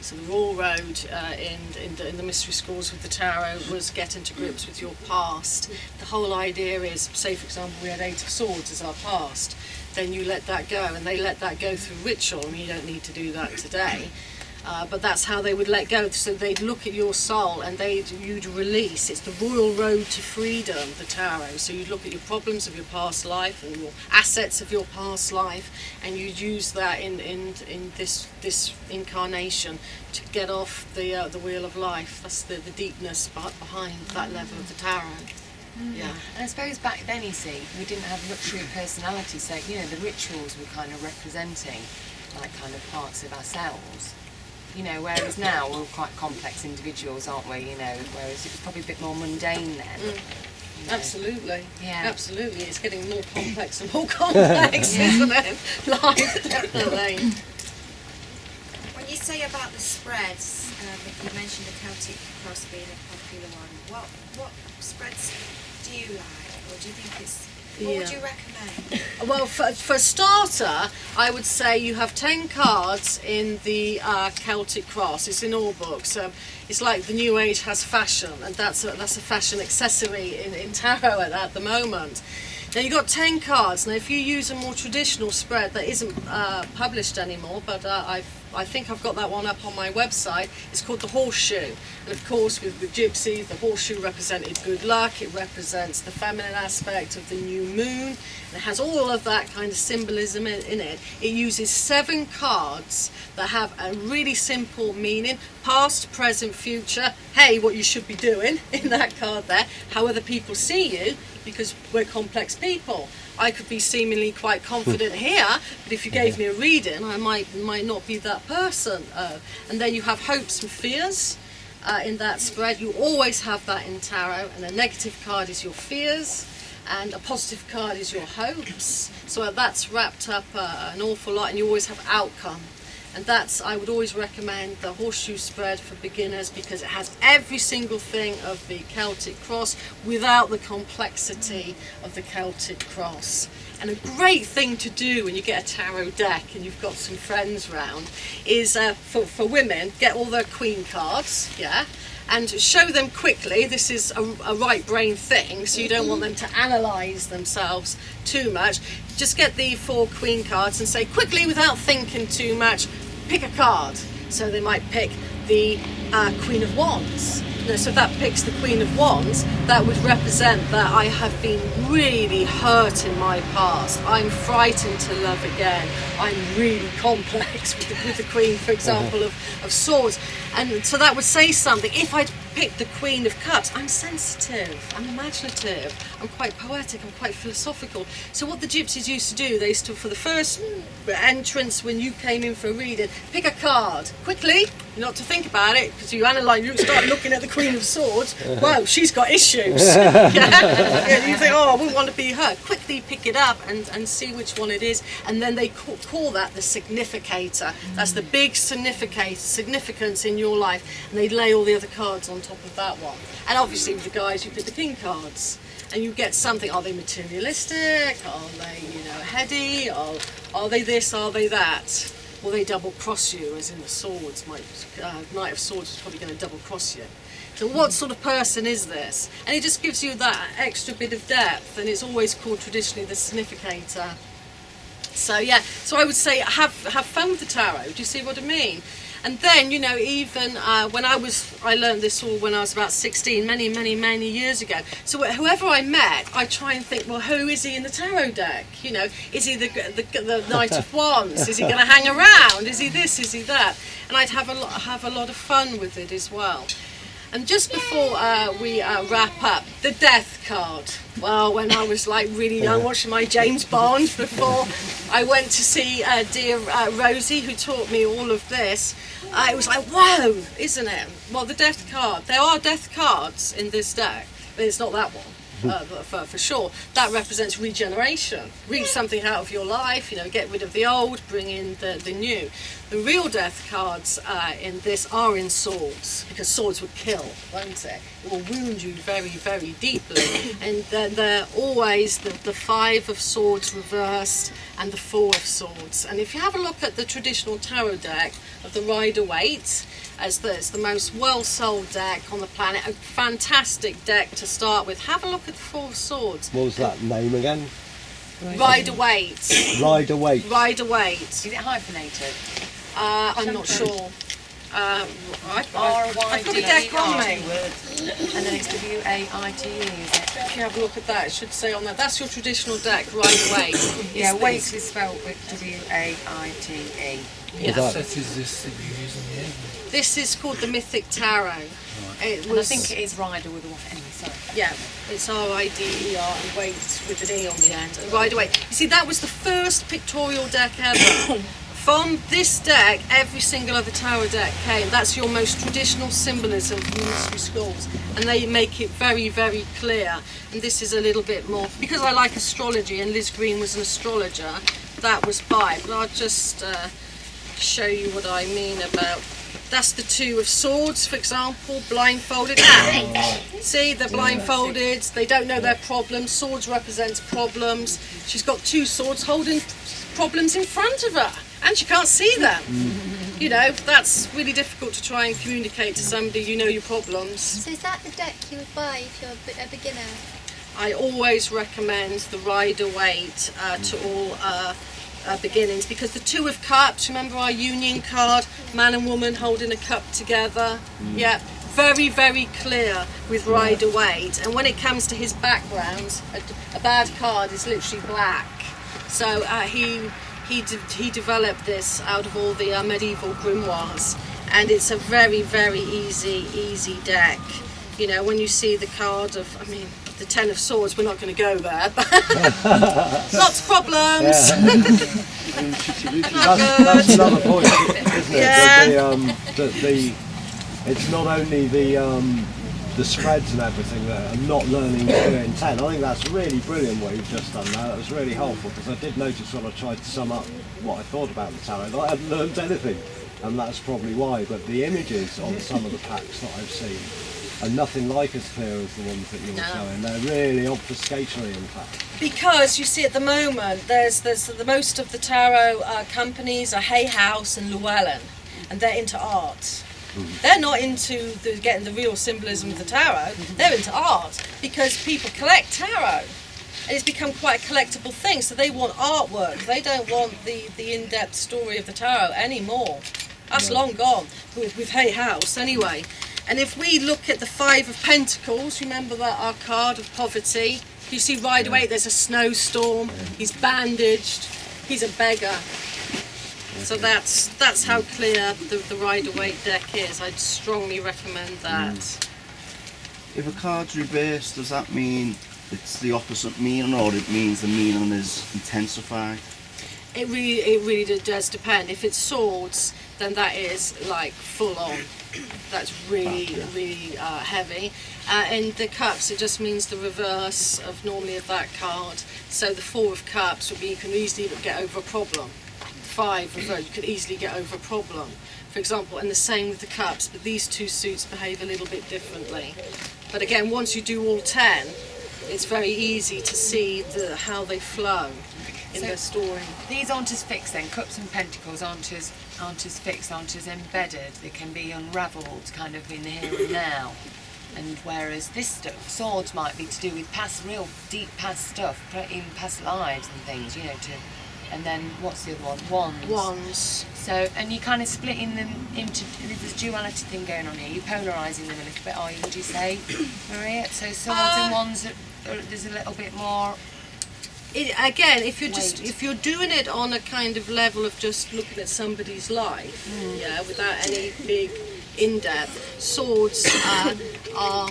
So the royal road in the mystery schools with the tarot was getting to grips with your past. The whole idea is, say for example, we had 8 of Swords as our past. Then you let that go, and they let that go through ritual. I mean, you don't need to do that today. But that's how they would let go. So they'd look at your soul and you'd release. It's the royal road to freedom, the tarot. So you'd look at your problems of your past life and your assets of your past life, and you'd use that in this incarnation to get off the wheel of life. That's the deepness behind that level of the tarot. Yeah. And I suppose back then, you see, we didn't have luxury of personality, so the rituals were kind of representing like kind of parts of ourselves. Whereas now we're quite complex individuals, aren't we? Whereas it was probably a bit more mundane then. Absolutely. Yeah. Absolutely. It's getting more complex and more complex, isn't it? Life, definitely. When you say about the spreads, you mentioned the Celtic cross being a popular one. What spreads do you like, or do you think what would you recommend? Well, for a starter, I would say you have 10 cards in the Celtic cross. It's in all books. It's like the New Age has fashion, and that's a fashion accessory in tarot at the moment. Now you've got 10 cards. Now if you use a more traditional spread that isn't published anymore, but I think I've got that one up on my website, it's called the horseshoe. And of course with gypsies, the horseshoe represented good luck. It represents the feminine aspect of the new moon. And it has all of that kind of symbolism in it. It uses 7 cards that have a really simple meaning: past, present, future. Hey, what you should be doing in that card there. How other people see you, because we're complex people. I could be seemingly quite confident here, but if you gave me a reading, I might not be that person. And then you have hopes and fears in that spread. You always have that in tarot, and a negative card is your fears, and a positive card is your hopes. So that's wrapped up an awful lot, and you always have outcome. And I would always recommend the horseshoe spread for beginners, because it has every single thing of the Celtic cross without the complexity of the Celtic cross. And a great thing to do when you get a tarot deck and you've got some friends round is for women, get all their queen cards, yeah, and show them quickly. This is a right brain thing, so you don't want them to analyse themselves too much. Just get the 4 queen cards and say quickly, without thinking too much, pick a card. So they might pick the Queen of Wands. So if that picks the Queen of Wands, that would represent that I have been really hurt in my past. I'm frightened to love again. I'm really complex with the Queen, for example, of Swords. And so that would say something. If I'd picked the Queen of Cups, I'm sensitive, I'm imaginative, I'm quite poetic, I'm quite philosophical. So what the gypsies used to do, they used to, for the first entrance when you came in for a reading, pick a card quickly, not to think about it, because you analyse, you start looking at the Queen of Swords. Wow, she's got issues. Yeah, you think, oh, I wouldn't want to be her. Quickly pick it up and see which one it is, and then they call that the significator. That's the big significance in your life, and they lay all the other cards on top of that one. And obviously with the guys, you pick the king cards, and you get something. Are they materialistic? Are they, heady? Are they this? Are they that? Will they double cross you, as in the swords? Knight of Swords is probably going to double cross you. So what sort of person is this? And it just gives you that extra bit of depth, and it's always called traditionally the significator. So yeah, so I would say have fun with the tarot. Do you see what I mean? And then, even when I learned this all when I was about 16, many years ago. So whoever I met, I try and think, well, who is he in the tarot deck? Is he the Knight of Wands? Is he going to hang around? Is he this? Is he that? And I'd have a lot of fun with it as well. And just before we wrap up, the Death card. Well, when I was really young, watching my James Bond, before I went to see dear Rosie, who taught me all of this, it was like, wow, isn't it? Well, the Death card. There are Death cards in this deck, but it's not that one. For sure, that represents regeneration. Read something out of your life, get rid of the old, bring in the new. The real Death cards in this are in swords, because swords would kill, won't it? It will wound you very, very deeply. And they're always the 5 of Swords reversed and the 4 of Swords. And if you have a look at the traditional tarot deck of the Rider-Waite, it's the most well-sold deck on the planet, a fantastic deck to start with. Have a look at the 4 of Swords. What was that name again? Rider-Waite. Rider-Waite. Rider-Waite. Is it hyphenated? I'm not sure. I've got a deck on me. And then it's W-A-I-T-E, is it? If you have a look at that, it should say on there. That's your traditional deck, Rider-Waite. Yeah, Waite is spelled with W-A-I-T-E. Yeah. That- What is this that you're using here? This is called the Mythic Tarot. It And I was, think it is Rider with a one. Anyway, sorry. yeah, it's R-I-D-E-R and Waite with an E on the end. Rider-Waite. You see, that was the first pictorial deck ever. From this deck, every single other tarot deck came. That's your most traditional symbolism from the mystery schools, and they make it very, very clear. And this is a little bit more, because I like astrology, and Liz Green was an astrologer, that was by. But I'll just show you what I mean about. That's the 2 of Swords, for example, blindfolded. See, they're blindfolded, they don't know their problems. Swords represents problems. She's got 2 swords holding problems in front of her, and she can't see them. That's really difficult to try and communicate to somebody your problems. So is that the deck you would buy if you're a beginner? I always recommend the Rider-Waite to all beginnings, because the 2 of Cups, remember our union card, man and woman holding a cup together, yeah, very, very clear with Rider-Waite. And when it comes to his background, a bad card is literally black. So he developed this out of all the medieval grimoires, and it's a very, very easy deck. When you see the card of, the 10 of Swords, we're not going to go there, but lots of problems. That's another point, isn't it? Yeah. That it's not only the spreads and everything that I'm not learning to do it in 10. I think that's really brilliant what you've just done there. That was really helpful, because I did notice when I tried to sum up what I thought about the tarot that I hadn't learned anything, and that's probably why. But the images on some of the packs that I've seen are nothing like as clear as the ones that you're showing. They're really obfuscatory, in fact. Because you see, at the moment, there's the most of the tarot companies are Hay House and Llewellyn, and they're into art. They're not into getting the real symbolism of the tarot. They're into art because people collect tarot. And it's become quite a collectible thing, so they want artwork. They don't want the in-depth story of the tarot anymore. That's long gone, with Hay House anyway. And if we look at the Five of Pentacles, remember that our card of poverty, you see right away there's a snowstorm, he's bandaged, he's a beggar. So that's how clear the Rider-Waite deck is. I'd strongly recommend that. If a card's reversed, does that mean it's the opposite meaning, or it means the meaning is intensified? It really does depend. If it's swords, then that is like full on. That's really heavy. And the cups, it just means the reverse of normally of that card. So the Four of Cups would be you can easily get over a problem. Five reverse, you could easily get over a problem, for example. And the same with the cups, but these two suits behave a little bit differently. But again, once you do all 10, it's very easy to see how they flow in their story. These aren't as fixed then. Cups and Pentacles aren't as fixed, aren't as embedded. They can be unravelled kind of in the here and now. And whereas this stuff, swords might be to do with real deep past stuff, in past lives and things, you know, and then what's the other one? Wands. Wands. So, and you're kind of splitting them into, there's a duality thing going on here. You're polarising them a little bit, are you, would you say, Maria? So swords and wands, there's a little bit more. Again, if you're doing it on a kind of level of just looking at somebody's life, without any big in-depth, swords are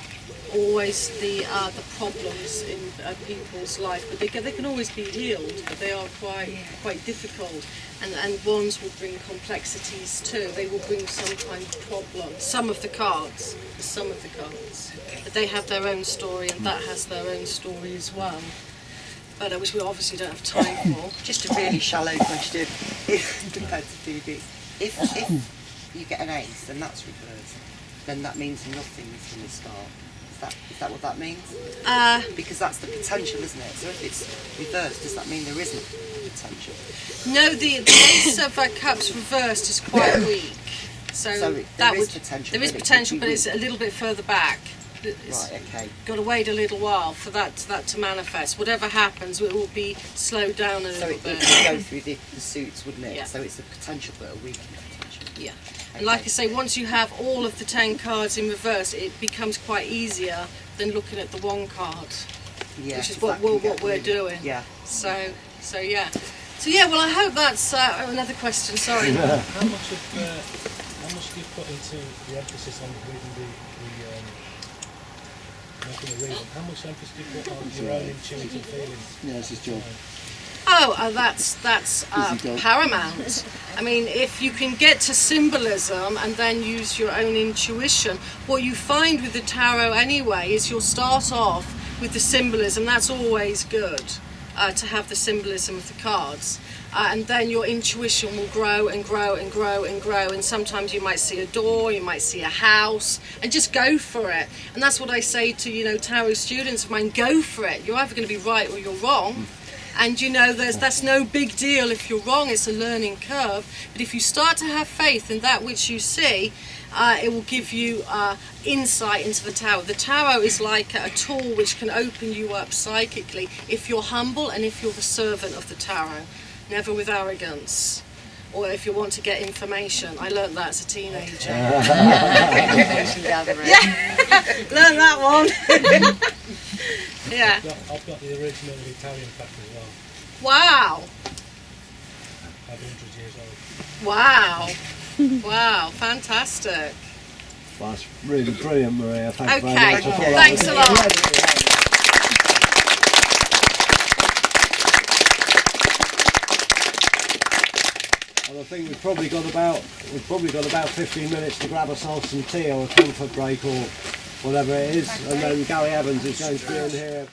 always the problems in people's life, but they can always be healed, but they are quite difficult. And wands will bring complexities too. They will bring some kind of problem. Some of the cards, but they have their own story, and that has their own story as well. But which we obviously don't have time for. Just a really shallow question compared to Phoebe. If you get an ace and that's reversed, then that means nothing from the start. Is that what that means? Because that's the potential, isn't it? So if it's reversed, does that mean there isn't potential? No, the Ace of Cups reversed is quite weak. So there is potential. There is potential, but it's a little bit further back. Right, okay. Got to wait a little while for that to manifest. Whatever happens, it will be slowed down a little bit. So it would go through the suits, wouldn't it? Yeah. So it's the potential, but a weakened potential. Yeah. And like I say, once you have all of the 10 cards in reverse, it becomes quite easier than looking at the one card, which is what we're doing. Yeah. So yeah. So yeah, well, I hope that's another question. Sorry. How much do you put into the emphasis on reading making a reading? How much emphasis do you put on your own intuitive feelings? Yeah, this is John. That's paramount. I mean, if you can get to symbolism and then use your own intuition, what you find with the tarot anyway is you'll start off with the symbolism. That's always good, to have the symbolism of the cards. And then your intuition will grow and grow and grow and grow, and sometimes you might see a door, you might see a house, and just go for it. And that's what I say to tarot students of mine: go for it. You're either going to be right or you're wrong. And that's no big deal if you're wrong. It's a learning curve. But if you start to have faith in that which you see, it will give you insight into the tarot. The tarot is like a tool which can open you up psychically if you're humble and if you're the servant of the tarot, never with arrogance. Or if you want to get information. I learnt that as a teenager. Information gathering. Yeah, learnt that one. Yeah. I've got the original Italian pack as well. Wow. 500 years old. Wow. Wow, fantastic. That's really brilliant, Maria. Thanks very much. Thanks a lot. And I think we've probably got about 15 minutes to grab ourselves some tea or a comfort break or whatever it is, and then Gary Evans is going to be in here.